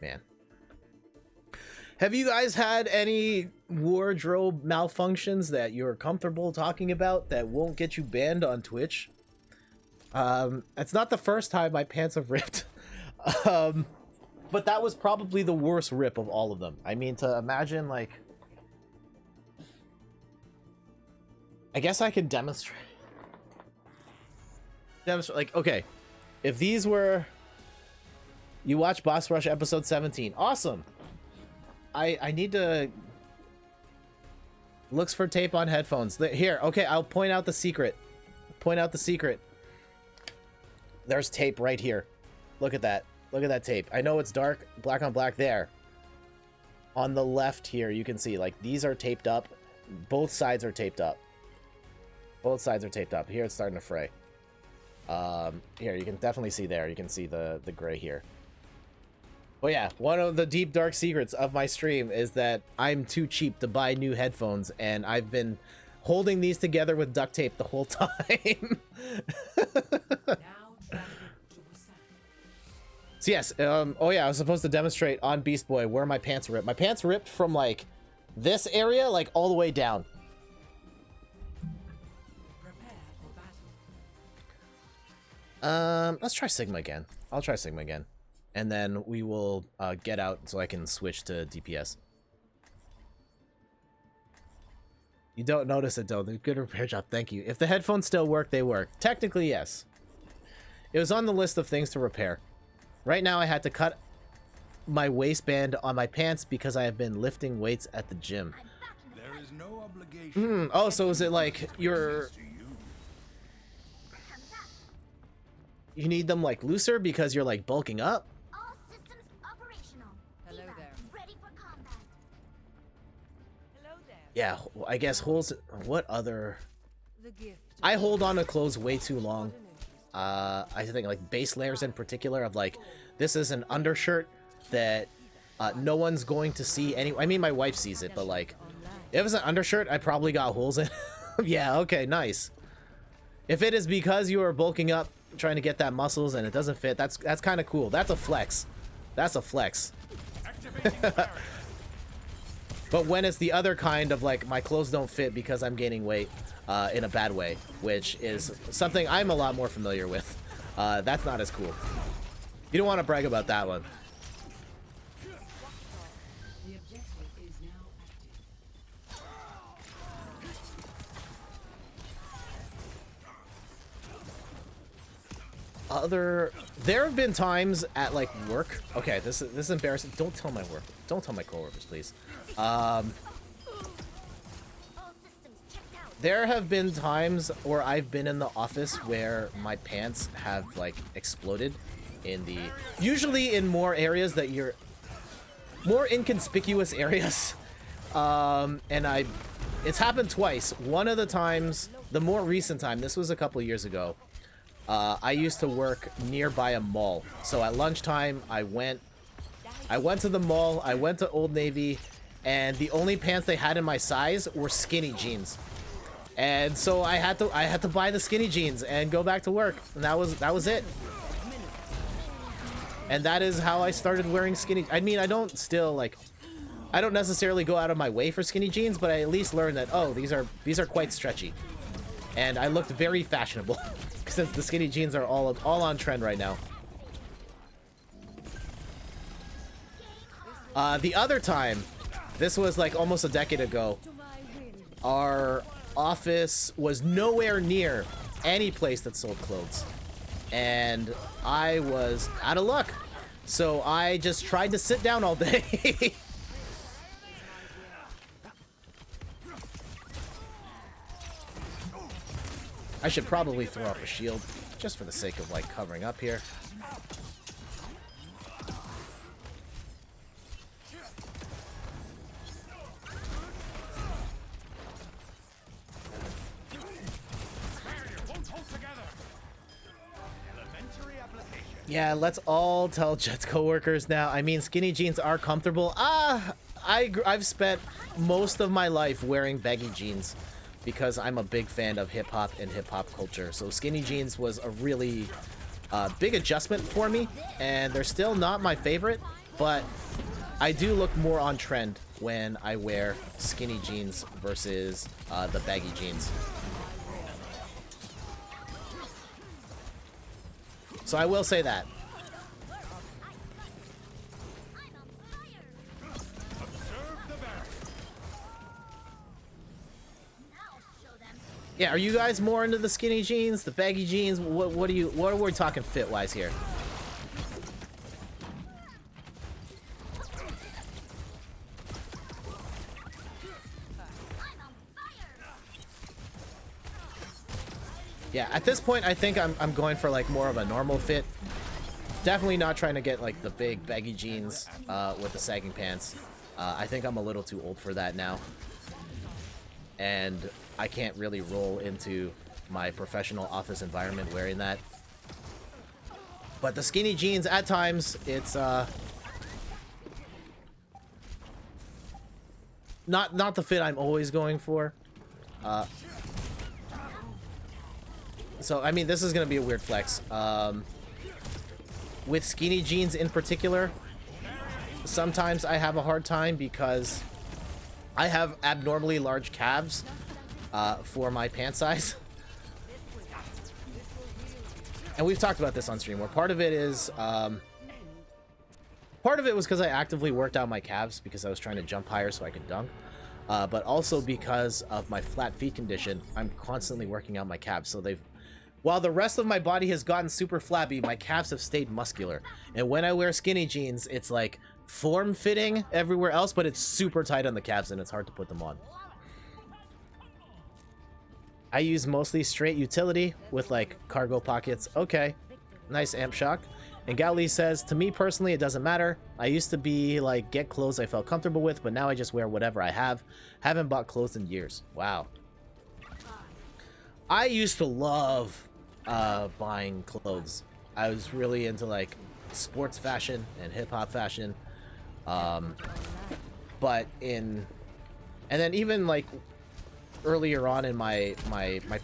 Man. Have you guys had any wardrobe malfunctions that you're comfortable talking about that won't get you banned on Twitch? It's not the first time my pants have ripped. But that was probably the worst rip of all of them. I mean, to imagine, like... I guess I can demonstrate... Like, okay. If these were... You watch Boss Rush episode 17. Awesome! I need to... Looks for tape on headphones. Here, okay, I'll point out the secret. Point out the secret. There's tape right here. Look at that. Look at that tape. I know it's dark, black on black there. On the left here, you can see, like, these are taped up. Both sides are taped up. Both sides are taped up. Here, it's starting to fray. Here, you can definitely see there. You can see the gray here. Well, yeah, one of the deep, dark secrets of my stream is that I'm too cheap to buy new headphones, and I've been holding these together with duct tape the whole time. So yes, oh yeah, I was supposed to demonstrate on Beast Boy where my pants ripped. My pants ripped from, like, this area, like, all the way down. Let's try Sigma again. I'll try Sigma again. And then we will get out so I can switch to DPS. You don't notice it, though. Good repair job, thank you. If the headphones still work, they work. Technically, yes. It was on the list of things to repair. Right now, I had to cut my waistband on my pants because I have been lifting weights at the gym. There is no obligation. Oh, so is it like you're... You need them, like, looser because you're, like, bulking up? All systems operational. Hello Eva, there. ready for combat. Hello there. Yeah, I guess holes... What other... The gift. I hold on to clothes way too long. I think, like, base layers in particular of, like, this is an undershirt that no one's going to see any... I mean, my wife sees it, but, like, if it's an undershirt, I probably got holes in. Yeah, okay, nice. If it is because you are bulking up, trying to get that muscles, and it doesn't fit, that's kind of cool. That's a flex. That's a flex. But when it's the other kind of, like, my clothes don't fit because I'm gaining weight in a bad way, which is something I'm a lot more familiar with, that's not as cool. You don't want to brag about that one. The objective is now active. There have been times at, like, work. Okay, this is embarrassing. Don't tell my work. Don't tell my coworkers, please. All systems checked out. There have been times where I've been in the office where my pants have, like, exploded in the... Usually in more areas that you're... More inconspicuous areas. And it's happened twice. One of the times, the more recent time, this was a couple years ago, I used to work nearby a mall. So at lunchtime, I went to the mall, I went to Old Navy, and the only pants they had in my size were skinny jeans. And so I had to buy the skinny jeans and go back to work. And that was it. And that is how I started wearing skinny. I mean, I don't necessarily go out of my way for skinny jeans, but I at least learned that, oh, these are quite stretchy. And I looked very fashionable since the skinny jeans are all on trend right now. The other time, this was like almost a decade ago, our office was nowhere near any place that sold clothes. And I was out of luck. So I just tried to sit down all day. I should probably throw up a shield just for the sake of, like, covering up here. Yeah, let's all tell Jet's coworkers now. I mean, skinny jeans are comfortable. I've spent most of my life wearing baggy jeans because I'm a big fan of hip-hop and hip-hop culture. So skinny jeans was a really big adjustment for me, and they're still not my favorite, but I do look more on trend when I wear skinny jeans versus the baggy jeans. So I will say that. Yeah, are you guys more into the skinny jeans, the baggy jeans? What are we talking fit wise here? Yeah, at this point, I think I'm going for like more of a normal fit. Definitely not trying to get like the big baggy jeans with the sagging pants. I think I'm a little too old for that now. And I can't really roll into my professional office environment wearing that. But the skinny jeans, at times, it's not the fit I'm always going for. So, I mean, this is going to be a weird flex. With skinny jeans in particular, sometimes I have a hard time because I have abnormally large calves for my pant size. And we've talked about this on stream, where part of it is... part of it was because I actively worked out my calves because I was trying to jump higher so I could dunk. But also because of my flat feet condition, I'm constantly working out my calves. So they've... While the rest of my body has gotten super flabby, my calves have stayed muscular. And when I wear skinny jeans, it's like form-fitting everywhere else, but it's super tight on the calves and it's hard to put them on. I use mostly straight utility with like cargo pockets. Okay, nice amp shock. And Gali says, to me personally, it doesn't matter. I used to be like, get clothes I felt comfortable with, but now I just wear whatever I have. Haven't bought clothes in years. Wow. I used to love buying clothes. I was really into like sports fashion and hip-hop fashion. But and then even like earlier on in my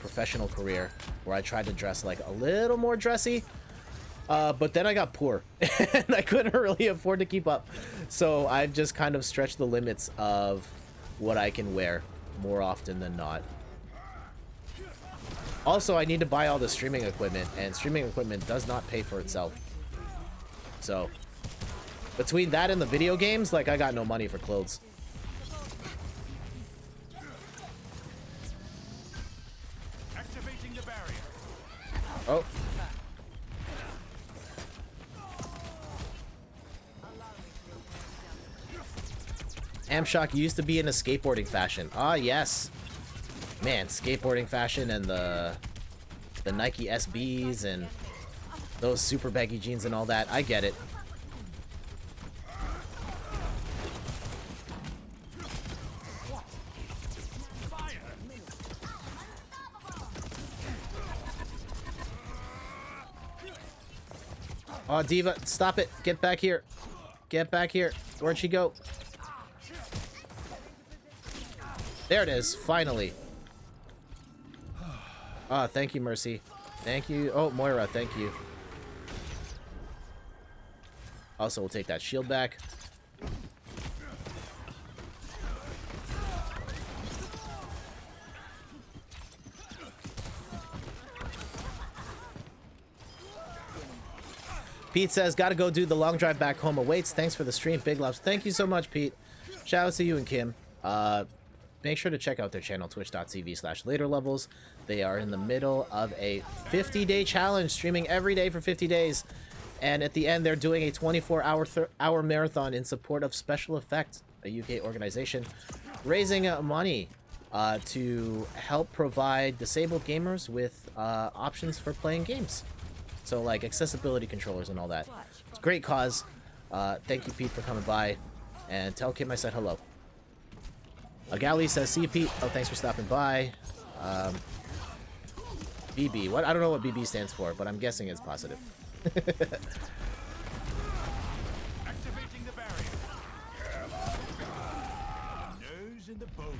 professional career, where I tried to dress like a little more dressy, but then I got poor and I couldn't really afford to keep up, so I've just kind of stretched the limits of what I can wear more often than not. Also, I need to buy all the streaming equipment, and streaming equipment does not pay for itself. So between that and the video games, like, I got no money for clothes. Activating the barrier. Oh. Amshock used to be in a skateboarding fashion. Ah, yes. Man, skateboarding fashion and the Nike SBs and those super baggy jeans and all that. I get it. Oh, Diva, stop it. Get back here. Get back here. Where'd she go? There it is, finally. Ah, thank you, Mercy. Thank you. Oh, Moira, thank you. Also, we'll take that shield back. Pete says, gotta go do the long drive back home awaits. Thanks for the stream, Big Loves. Thank you so much, Pete. Shout out to you and Kim. Make sure to check out their channel, twitch.tv/laterlevels. They are in the middle of a 50-day challenge, streaming every day for 50 days. And at the end, they're doing a 24-hour marathon in support of Special Effect, a UK organization, raising money to help provide disabled gamers with options for playing games. So, like, accessibility controllers and all that. It's a great cause. Thank you, Pete, for coming by. And tell Kim I said hello. Gali says, see you, Pete. Oh, thanks for stopping by. BB. What? I don't know what BB stands for, but I'm guessing it's positive. Activating the barrier. Nose in the boulder.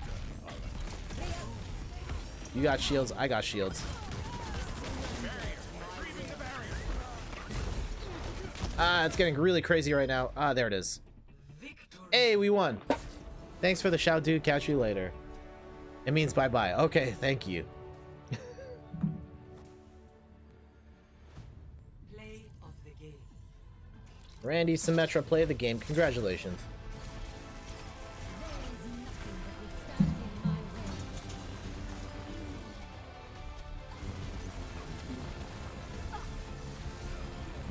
You got shields, I got shields. Ah, it's getting really crazy right now. Ah, there it is. Hey, we won. Thanks for the shout, dude. Catch you later. It means bye-bye. Okay, thank you. Play of the game. Randy Symmetra, play the game. Congratulations.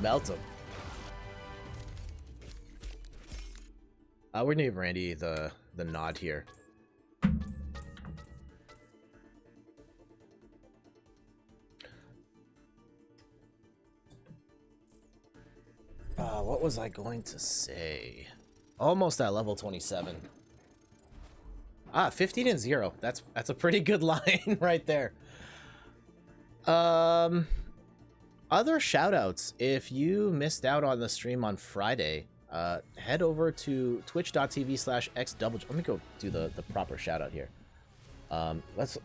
Melt him. We're gonna give Randy the nod here. What was I going to say? Almost at level 27. 15-0. That's a pretty good line right there. Other shoutouts. If you missed out on the stream on Friday, head over to twitch.tv/xdouble. Let me go do the proper shout out here. Let's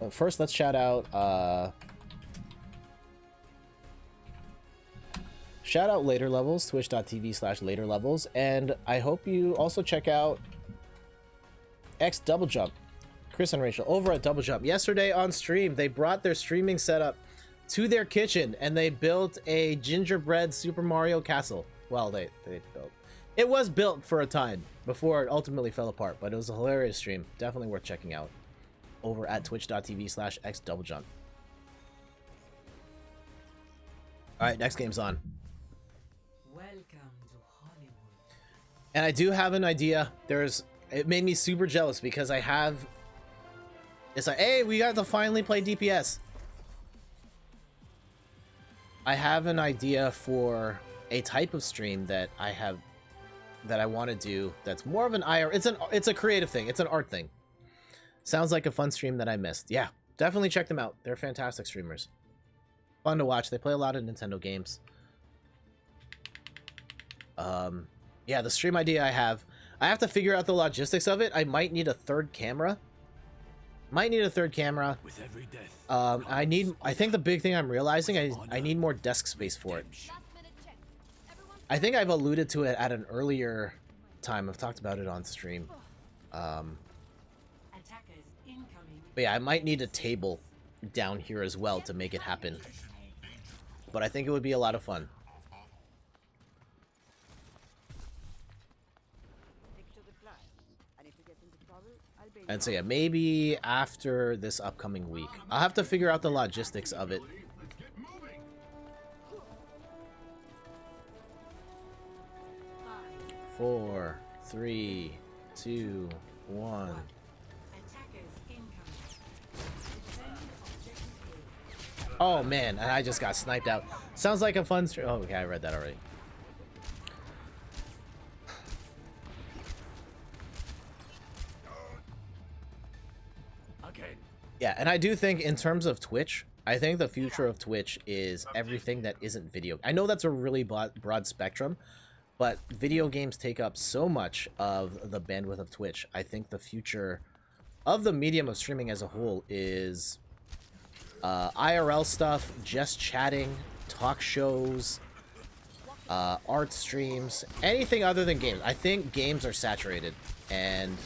shout out later levels, twitch.tv/later levels, and I hope you also check out X Double Jump, Chris and Rachel over at Double Jump. Yesterday on stream, they brought their streaming setup to their kitchen and they built a gingerbread Super Mario castle. Well, they built. It was built for a time before it ultimately fell apart, but it was a hilarious stream. Definitely worth checking out over at twitch.tv/xdoublejump. All right, next game's on. Welcome to Hollywood. And I do have an idea. It made me super jealous because it's like, hey, we got to finally play DPS. I have an idea for a type of stream that I want to do that's more of an IR. It's a creative thing. It's an art thing. Sounds like a fun stream that I missed. Yeah, definitely check them out. They're fantastic streamers. Fun to watch. They play a lot of Nintendo games. Yeah, the stream idea I have to figure out the logistics of it. I might need a third camera. With every death, I think the big thing I'm realizing, I need more desk space for it. I think I've alluded to it at an earlier time. I've talked about it on stream. Attackers incoming. But yeah, I might need a table down here as well to make it happen. But I think it would be a lot of fun. And so yeah, maybe after this upcoming week. I'll have to figure out the logistics of it. get moving. 4, 3, 2, 1. Attackers incoming. Defend objective A. Oh man, and I just got sniped out. Sounds like a fun stream. Oh, okay, I read that already. Again. Yeah, and I do think in terms of Twitch, I think the future of Twitch is everything that isn't video. I know that's a really broad spectrum, but video games take up so much of the bandwidth of Twitch. I think the future of the medium of streaming as a whole is IRL stuff, just chatting, talk shows, art streams, anything other than games. I think games are saturated, and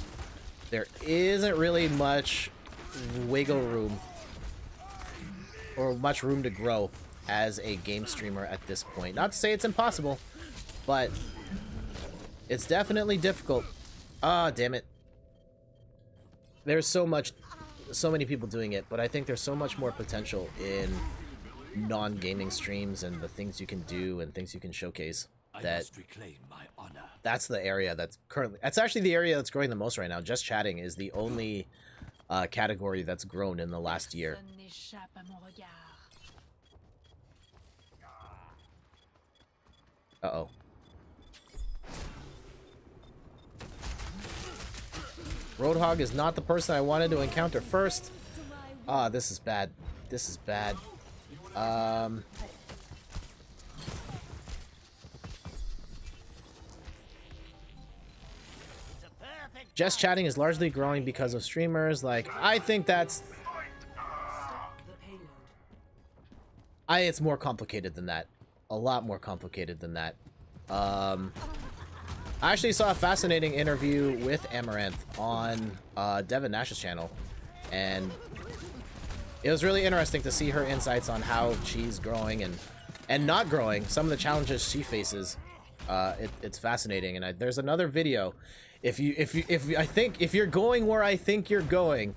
there isn't really much wiggle room or much room to grow as a game streamer at this point. Not to say it's impossible, but it's definitely difficult. Ah, damn it. There's so many people doing it, but I think there's so much more potential in non-gaming streams and the things you can do and things you can showcase that Reclaim my honor. that's the area that's actually the area that's growing the most right now. Just chatting is the only category that's grown in the last year. Uh-oh. Roadhog is not the person I wanted to encounter first. Ah, this is bad. This is bad. Just chatting is largely growing because of streamers. Like, I think that's... The payload. It's more complicated than that. A lot more complicated than that. I actually saw a fascinating interview with Amaranth on Devin Nash's channel, and it was really interesting to see her insights on how she's growing and not growing, some of the challenges she faces. It's fascinating, and there's another video. If you're going where I think you're going,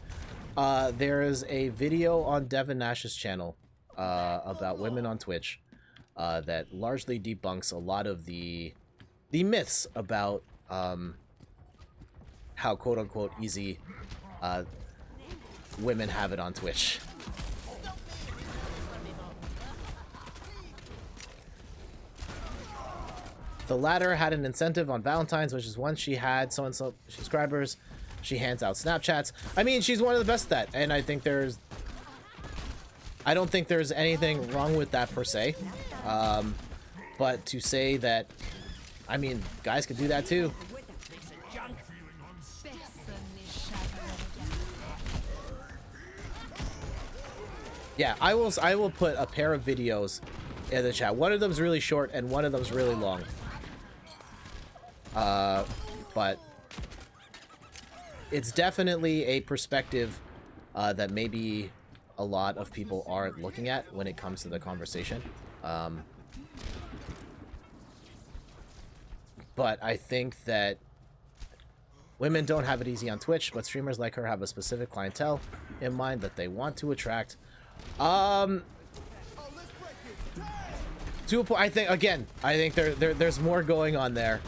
there is a video on Devin Nash's channel about women on Twitch that largely debunks a lot of the myths about how quote-unquote easy women have it on Twitch. The latter had an incentive on Valentine's, which is once she had so-and-so subscribers, she hands out Snapchats. I mean, she's one of the best at that, and I don't think there's anything wrong with that per se. But to say that, I mean, guys could do that too. Yeah, I will put a pair of videos in the chat. One of them's really short and one of them's really long. But it's definitely a perspective that maybe a lot of people aren't looking at when it comes to the conversation. But I think that women don't have it easy on Twitch, but streamers like her have a specific clientele in mind that they want to attract. To a point, I think there's more going on there,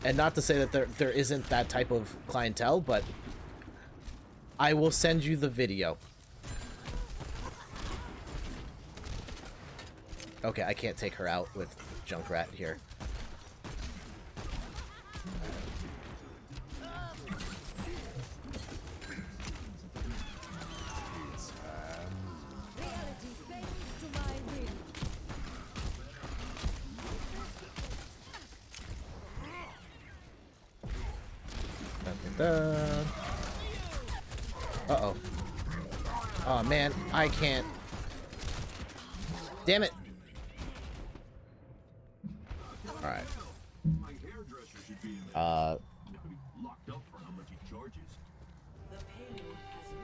and not to say that there isn't that type of clientele, but I will send you the video. Okay, I can't take her out with Junkrat here. Uh-oh. Oh, man. I can't. Damn it. Alright.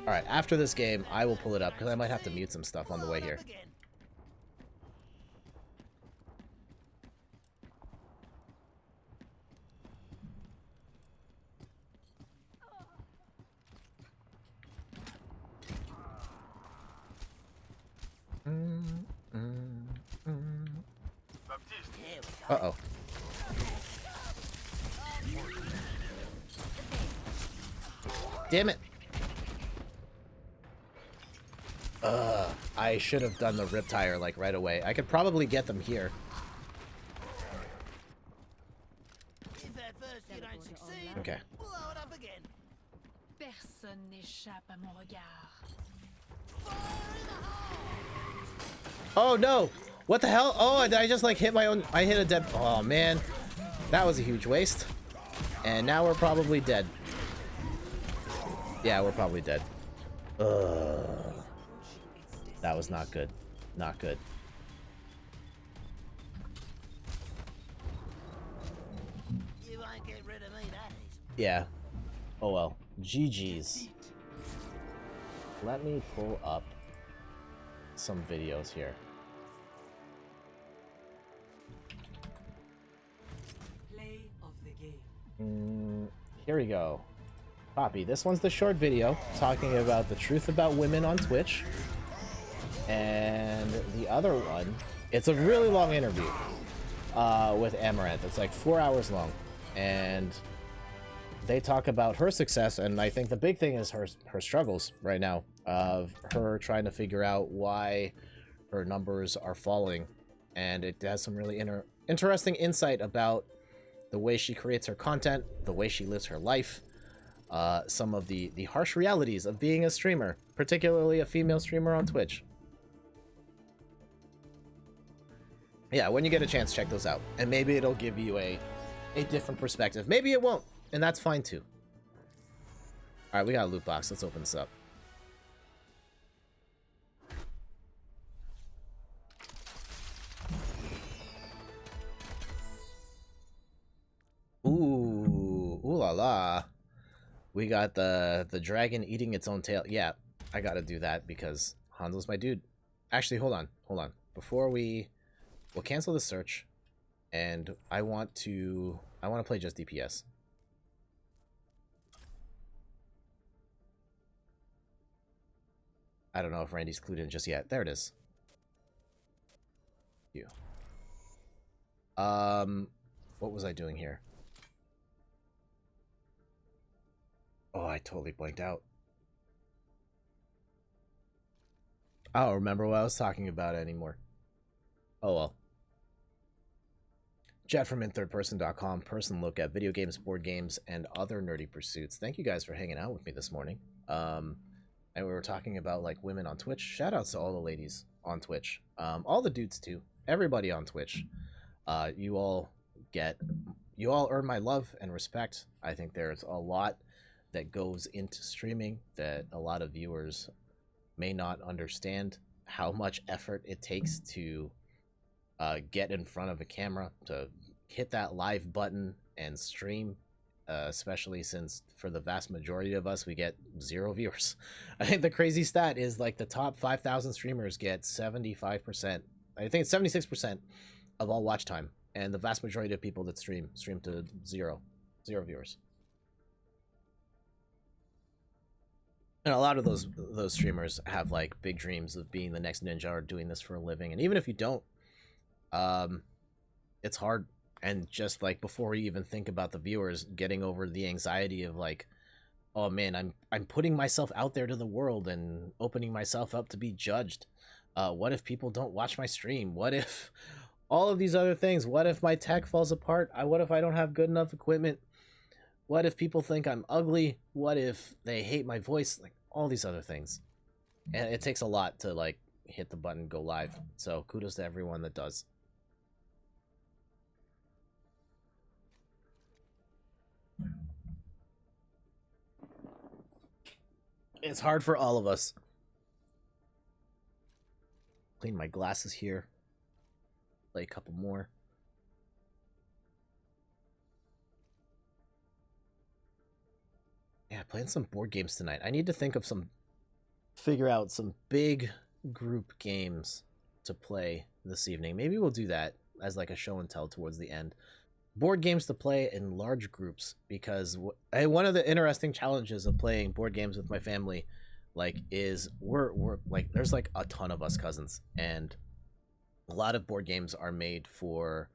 Alright, after this game, I will pull it up, because I might have to mute some stuff on the way here. Uh-oh. Damn it. I should have done the rip tire, like, right away. I could probably get them here. If at first you don't succeed, Okay. blow it up again. Personne n'échappe à mon regard. Oh, no! What the hell? Oh, I just, like, hit my own... I hit a dead... Oh, man. That was a huge waste. And now we're probably dead. Yeah, we're probably dead. Ugh. That was not good. Not good. You won't get rid of me, that is. Yeah. Oh, well. GG's. Let me pull up some videos here. Play of the game. Here we go. Poppy, this one's the short video talking about the truth about women on Twitch. And the other one, it's a really long interview with Amaranth. It's like 4 hours long. And they talk about her success, and I think the big thing is her struggles right now of her trying to figure out why her numbers are falling. And it has some really interesting insight about the way she creates her content, the way she lives her life, some of the harsh realities of being a streamer, particularly a female streamer on Twitch. Yeah, when you get a chance, check those out. And maybe it'll give you a different perspective. Maybe it won't, and that's fine too. All right, we got a loot box. Let's open this up. Ooh, ooh la la. We got the dragon eating its own tail. Yeah, I gotta do that because Hanzo's my dude. Actually, hold on. Before we'll cancel the search, and I want to play just DPS. I don't know if Randy's clued in just yet. There it is. You. What was I doing here? Oh, I totally blanked out. I don't remember what I was talking about anymore. Oh well. Jet from inthirdperson.com, personal look at video games, board games, and other nerdy pursuits. Thank you guys for hanging out with me this morning. And we were talking about like women on Twitch. Shout outs to all the ladies on Twitch. All the dudes too. Everybody on Twitch. You all earn my love and respect. I think there's a lot that goes into streaming that a lot of viewers may not understand how much effort it takes to get in front of a camera, to hit that live button and stream, especially since for the vast majority of us we get 0 viewers. I think the crazy stat is like the top 5,000 streamers get 75%, I think it's 76% of all watch time, and the vast majority of people that stream to zero viewers. And a lot of those streamers have like big dreams of being the next ninja or doing this for a living. And even if you don't, it's hard. And just like before we even think about the viewers, getting over the anxiety of like, oh man, I'm putting myself out there to the world and opening myself up to be judged. What if people don't watch my stream? What if all of these other things? What if my tech falls apart? What if I don't have good enough equipment? What if people think I'm ugly? What if they hate my voice? Like all these other things. And it takes a lot to like hit the button, go live. So kudos to everyone that does. It's hard for all of us. Clean my glasses here. Play a couple more. Yeah, playing some board games tonight. I need to think of figure out some big group games to play this evening. Maybe we'll do that as like a show and tell towards the end. Board games to play in large groups, because one of the interesting challenges of playing board games with my family, like, is we're like, there's like a ton of us cousins, and a lot of board games are made for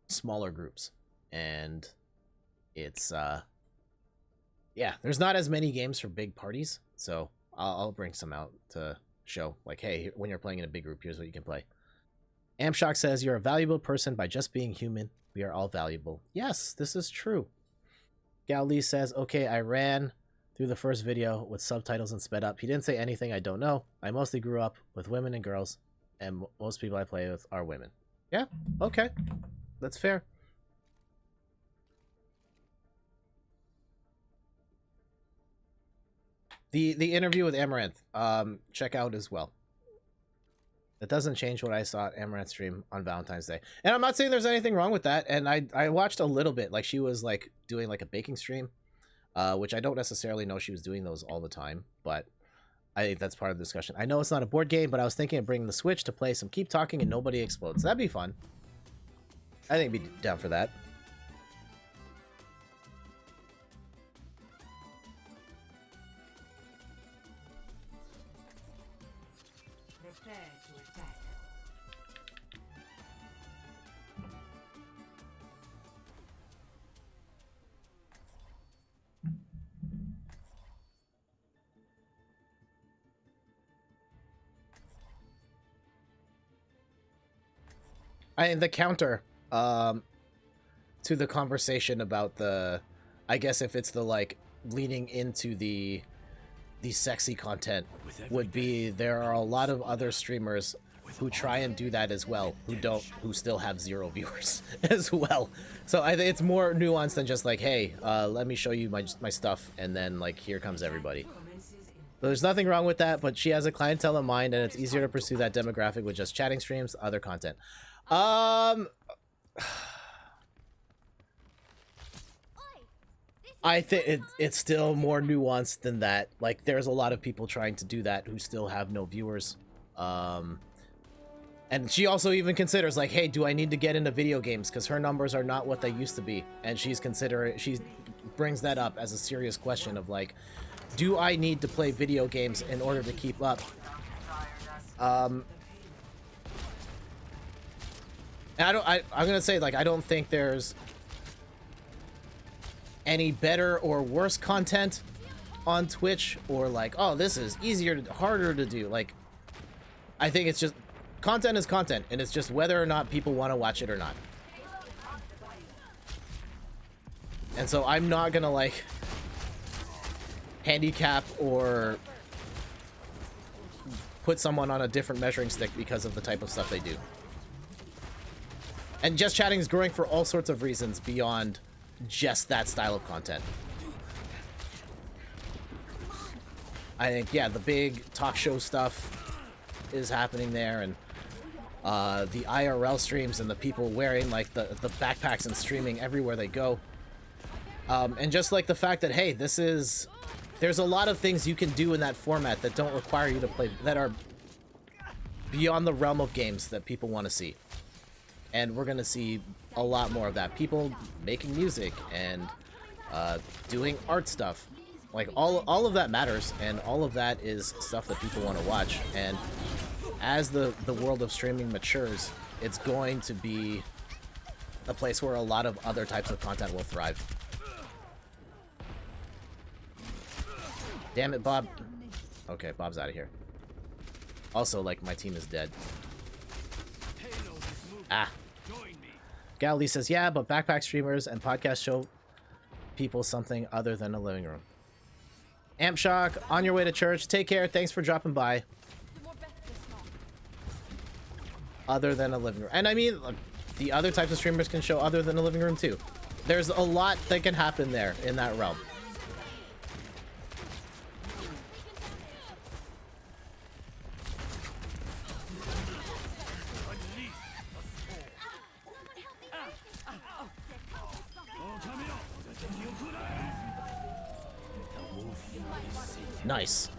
smaller groups, and it's yeah, there's not as many games for big parties, so I'll bring some out to show, like, hey, when you're playing in a big group, here's what you can play. Amshock says, you're a valuable person by just being human. We are all valuable. Yes, this is true. Gal Lee says, okay, I ran through the first video with subtitles and sped up. He didn't say anything I don't know. I mostly grew up with women and girls, and most people I play with are women. Yeah, okay. That's fair. The interview with Amaranth, check out as well. It doesn't change what I saw at Amaranth stream on Valentine's Day. And I'm not saying there's anything wrong with that. And I watched a little bit. Like, she was like doing like a baking stream, which I don't necessarily know she was doing those all the time, but I think that's part of the discussion. I know it's not a board game, but I was thinking of bringing the Switch to play some Keep Talking and Nobody Explodes. That'd be fun. I think I'd be down for that. Prepare to attack. The counter to the conversation about the, I guess if it's the like leaning into the sexy content, would be there are a lot of other streamers who try and do that as well, who still have 0 viewers as well. So I think it's more nuanced than just like, hey, let me show you my stuff, and then like here comes everybody. So there's nothing wrong with that, but she has a clientele in mind, and it's easier to pursue that demographic with just chatting streams, other content. I think it's still more nuanced than that. Like, there's a lot of people trying to do that who still have no viewers. And she also even considers, like, hey, do I need to get into video games? Because her numbers are not what they used to be. And she brings that up as a serious question of, like, do I need to play video games in order to keep up? And I'm gonna say, like, I don't think there's any better or worse content on Twitch, or like, oh, this is harder to do. Like, I think it's just content is content, and it's just whether or not people want to watch it or not. And so I'm not gonna like handicap or put someone on a different measuring stick because of the type of stuff they do. And just chatting is growing for all sorts of reasons beyond just that style of content. I think, yeah, the big talk show stuff is happening there, and the IRL streams and the people wearing like the backpacks and streaming everywhere they go. And just like the fact that, hey, there's a lot of things you can do in that format that don't require you to play, that are beyond the realm of games that people want to see. And we're going to see a lot more of that. People making music and doing art stuff. Like, all of that matters, and all of that is stuff that people want to watch. And as the world of streaming matures, it's going to be a place where a lot of other types of content will thrive. Damn it, Bob. Okay, Bob's out of here. Also, like, my team is dead. Ah. Galilee says, yeah, but backpack streamers and podcasts show people something other than a living room. Amp Shock, on your way to church. Take care. Thanks for dropping by. Other than a living room. And I mean, look, the other types of streamers can show other than a living room too. There's a lot that can happen there in that realm. Nice.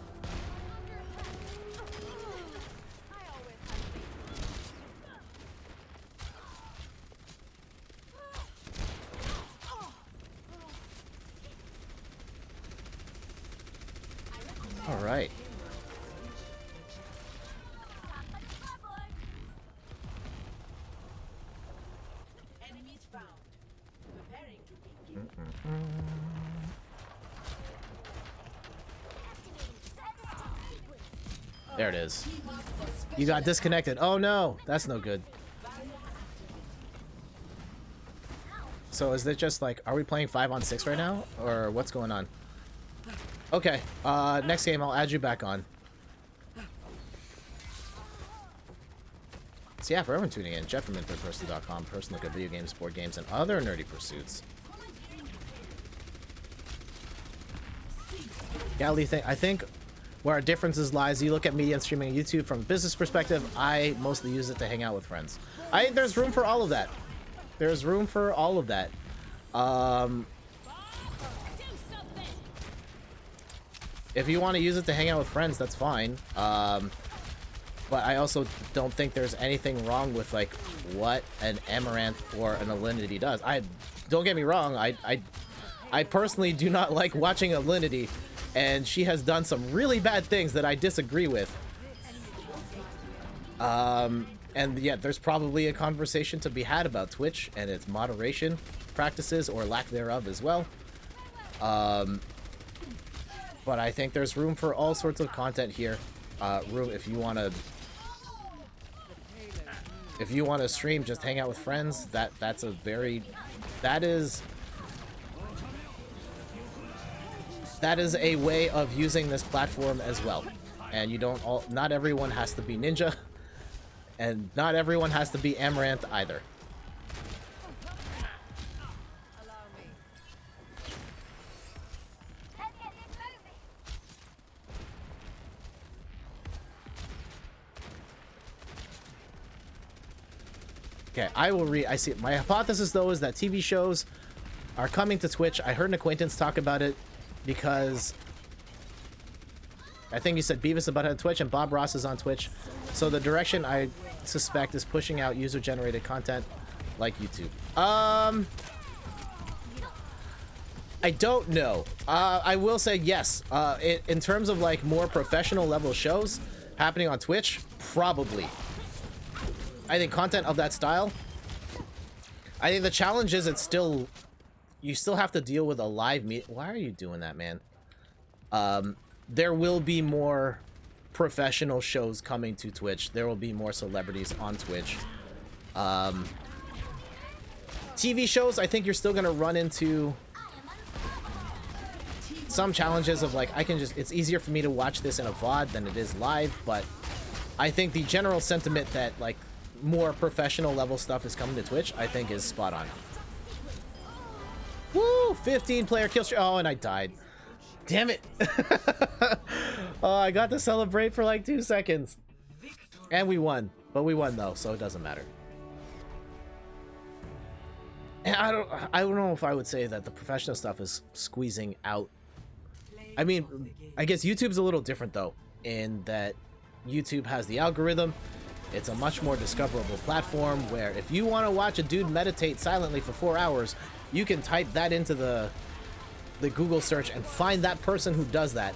All right. Enemies found. Preparing to begin. There it is. You got disconnected. Oh no, that's no good. So is it just like, are we playing 5-on-6 right now? Or what's going on? Okay, next game I'll add you back on. So yeah, for everyone tuning in, Jeff from thirdperson.com, personal look at video games, board games, and other nerdy pursuits. Galilee, I think where our differences lies, you look at media and streaming on YouTube from a business perspective. I mostly use it to hang out with friends. There's room for all of that. There's room for all of that. If you want to use it to hang out with friends, that's fine. But I also don't think there's anything wrong with like what an Amaranth or an Alinity does. Don't get me wrong. I personally do not like watching Alinity, and she has done some really bad things that I disagree with. And yeah, there's probably a conversation to be had about Twitch and its moderation practices or lack thereof as well. But I think there's room for all sorts of content here. Room if you want to stream, just hang out with friends. That is a way of using this platform as well. And not everyone has to be Ninja. And not everyone has to be Amaranth either. Allow me. Let's get this moving. Okay, I see. My hypothesis, though, is that TV shows are coming to Twitch. I heard an acquaintance talk about it because I think you said Beavis is about to Twitch and Bob Ross is on Twitch. So the direction I suspect is pushing out user-generated content like YouTube. I don't know. I will say yes. In terms of like more professional level shows happening on Twitch, probably. I think content of that style. I think the challenge is you still have to deal with a live meet. Why are you doing that, man? There will be more professional shows coming to Twitch. There will be more celebrities on Twitch. TV shows, I think you're still gonna run into some challenges of like, it's easier for me to watch this in a VOD than it is live, but I think the general sentiment that like more professional level stuff is coming to Twitch, I think is spot on. Woo! 15 player kill streak. Oh, and I died. Damn it. Oh, I got to celebrate for like 2 seconds. And we won. But we won though, so it doesn't matter. And I don't know if I would say that the professional stuff is squeezing out. I mean, I guess YouTube's a little different though, in that YouTube has the algorithm. It's a much more discoverable platform where if you want to watch a dude meditate silently for 4 hours, you can type that into the Google search and find that person who does that.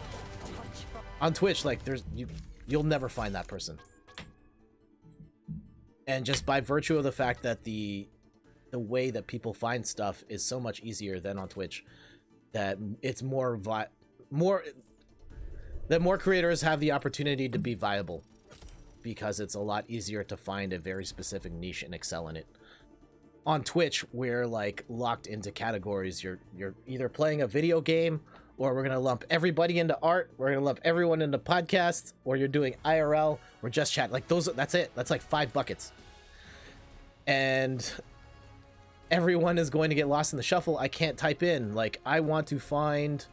On Twitch, like you'll never find that person. And just by virtue of the fact that the way that people find stuff is so much easier than on Twitch, that it's more creators have the opportunity to be viable because it's a lot easier to find a very specific niche and excel in it. On Twitch, we're like locked into categories. You're either playing a video game, or we're gonna lump everybody into art, we're gonna lump everyone into podcasts, or you're doing IRL or just chat. Like that's it. That's like 5 buckets. And everyone is going to get lost in the shuffle. I can't type in like I want to find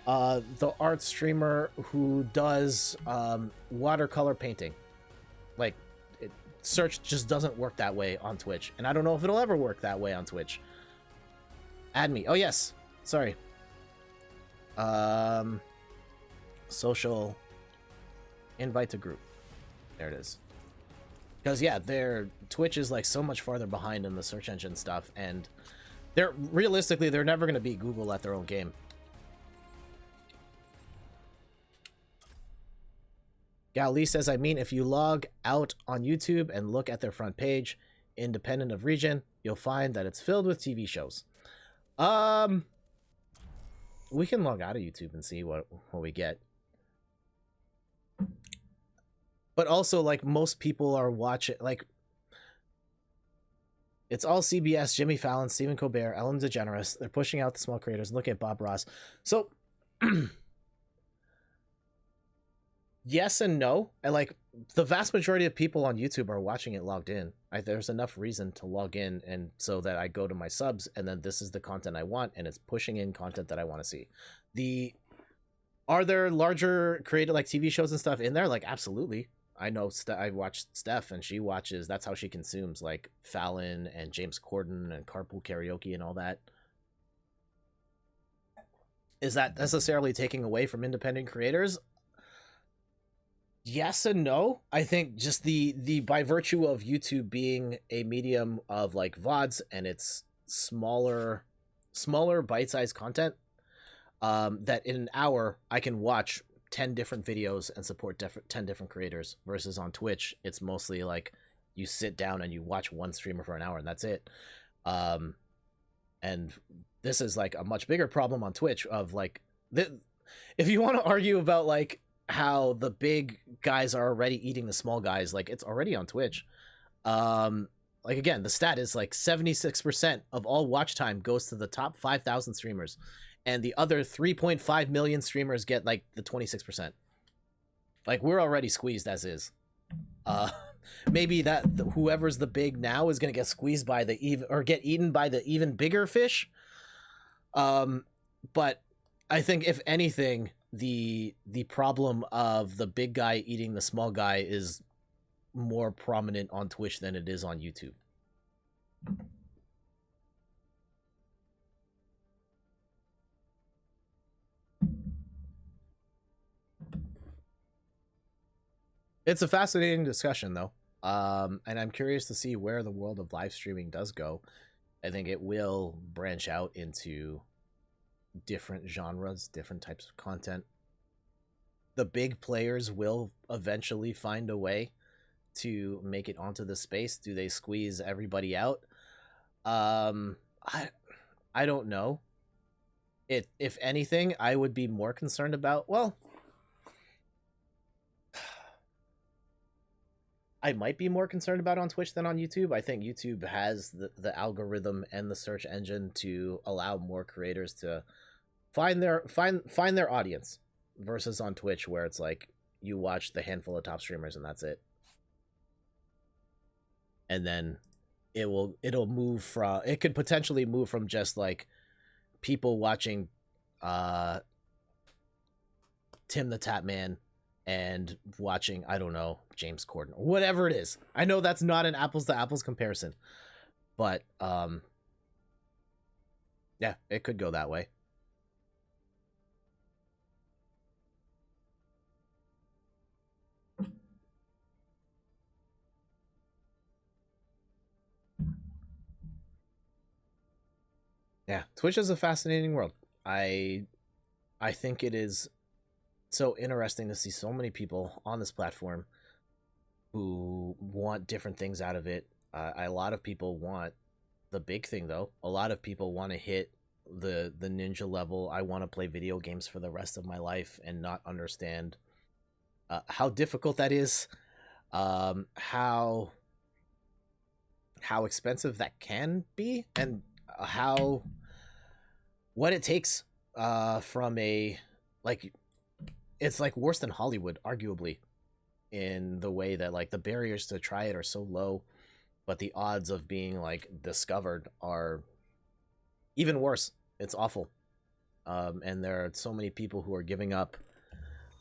the art streamer who does watercolor painting. Like search just doesn't work that way on Twitch, and I don't know if it'll ever work that way on Twitch. Add me. Oh yes, sorry. Social invite to group. There it is. Because yeah, Twitch is like so much farther behind in the search engine stuff, and they're never gonna beat Google at their own game. Lee says, I mean, if you log out on YouTube and look at their front page, independent of region, you'll find that it's filled with TV shows. We can log out of YouTube and see what we get. But also, like, most people are watching, like, it's all CBS, Jimmy Fallon, Stephen Colbert, Ellen DeGeneres. They're pushing out the small creators. Look at Bob Ross. So yes and no. And like the vast majority of people on YouTube are watching it logged in. There's enough reason to log in, and so that I go to my subs, and then this is the content I want, and it's pushing in content that I want to see. Are there larger creative like TV shows and stuff in there? Like absolutely. I know I watched Steph, and she watches. That's how she consumes like Fallon and James Corden and Carpool Karaoke and all that. Is that necessarily taking away from independent creators? Yes and no. I think just the by virtue of YouTube being a medium of like VODs and it's smaller bite-sized content, that in an hour I can watch 10 different videos and support 10 different creators, versus on Twitch it's mostly like you sit down and you watch one streamer for an hour and that's it. And this is like a much bigger problem on Twitch of like if you want to argue about like how the big guys are already eating the small guys, like it's already on Twitch. Like again, the stat is like 76% of all watch time goes to the top 5,000 streamers, and the other 3.5 million streamers get like the 26%. Like we're already squeezed as is. maybe that whoever's the big now is gonna get squeezed by the even or get eaten by the even bigger fish. But I think if anything, the problem of the big guy eating the small guy is more prominent on Twitch than it is on YouTube. It's a fascinating discussion, though. And I'm curious to see where the world of live streaming does go. I think it will branch out into different genres, different types of content. The big players will eventually find a way to make it onto the space. Do they squeeze everybody out? I don't know. If anything, I would be more concerned about, well, I might be more concerned about on Twitch than on YouTube. I think YouTube has the algorithm and the search engine to allow more creators to find their audience, versus on Twitch where it's like you watch the handful of top streamers and that's it. And then it'll move from, it could potentially move from just like people watching Tim the Tap Man and watching, I don't know, James Corden or whatever it is. I know that's not an apples to apples comparison, but yeah, it could go that way. Yeah, Twitch is a fascinating world. I think it is so interesting to see so many people on this platform who want different things out of it. A lot of people want the big thing, though. A lot of people want to hit the ninja level. I want to play video games for the rest of my life and not understand how difficult that is, how expensive that can be, and what it takes from a, like, it's like worse than Hollywood, arguably, in the way that like the barriers to try it are so low, but the odds of being like discovered are even worse. It's awful. And there are so many people who are giving up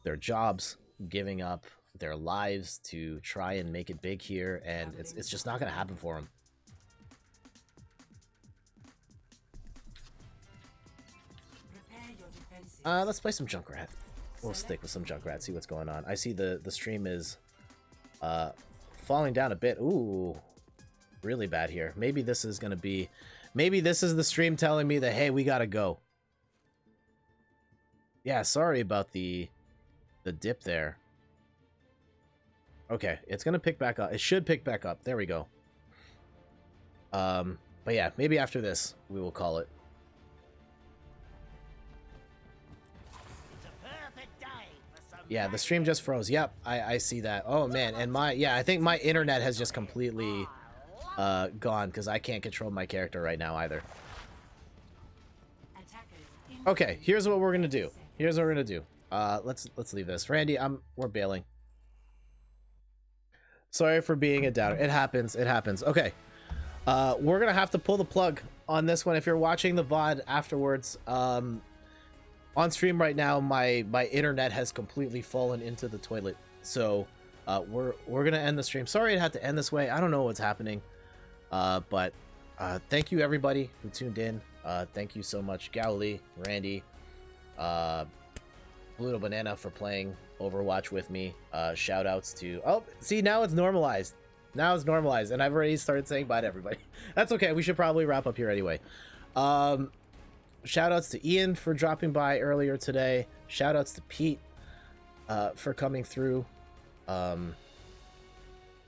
their jobs, giving up their lives to try and make it big here, and it's just not going to happen for them. Let's play some Junkrat. We'll stick with some Junkrat, see what's going on. I see the stream is falling down a bit. Ooh, really bad here. Maybe this is gonna be, maybe this is the stream telling me that, hey, we gotta go. Yeah, sorry about the dip there. Okay, it's gonna pick back up. It should pick back up. There we go. But yeah, maybe after this we will call it. Yeah, the stream just froze. Yep, I see that. Oh man, and I think my internet has just completely gone because I can't control my character right now either. Okay, here's what we're gonna do. Let's leave this. Randy, we're bailing. Sorry for being a doubter. It happens. Okay. We're gonna have to pull the plug on this one. If you're watching the VOD afterwards, on stream right now, my internet has completely fallen into the toilet. So we're gonna end the stream. Sorry it had to end this way. I don't know what's happening. But thank you everybody who tuned in. Thank you so much, Gowley, Randy, Bluto Banana for playing Overwatch with me. Shout outs to, oh, see, now it's normalized. And I've already started saying bye to everybody. That's okay. We should probably wrap up here anyway. Shout outs to Ian for dropping by earlier today. Shout outs to Pete for coming through. And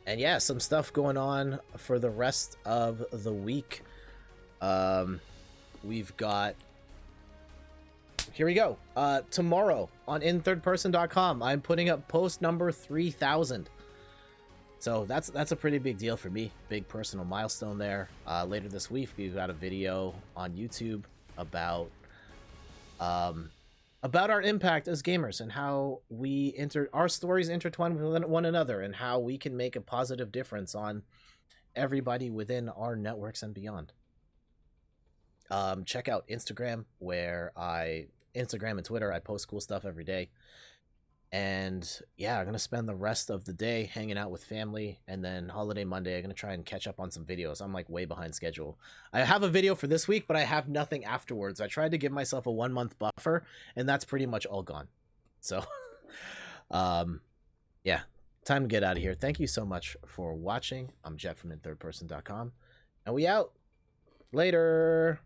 yeah, some stuff going on for the rest of the week. We've got, here we go. Tomorrow on inthirdperson.com, I'm putting up post number 3000. So that's a pretty big deal for me. Big personal milestone there. Later this week, we've got a video on YouTube about about our impact as gamers and how our stories intertwine with one another and how we can make a positive difference on everybody within our networks and beyond. Check out Instagram and Twitter. I post cool stuff every day. And yeah, I'm going to spend the rest of the day hanging out with family, and then holiday Monday, I'm going to try and catch up on some videos. I'm like way behind schedule. I have a video for this week, but I have nothing afterwards. I tried to give myself a 1 month buffer, and that's pretty much all gone. So, yeah, time to get out of here. Thank you so much for watching. I'm Jet from inthirdperson.com, and we out. Later.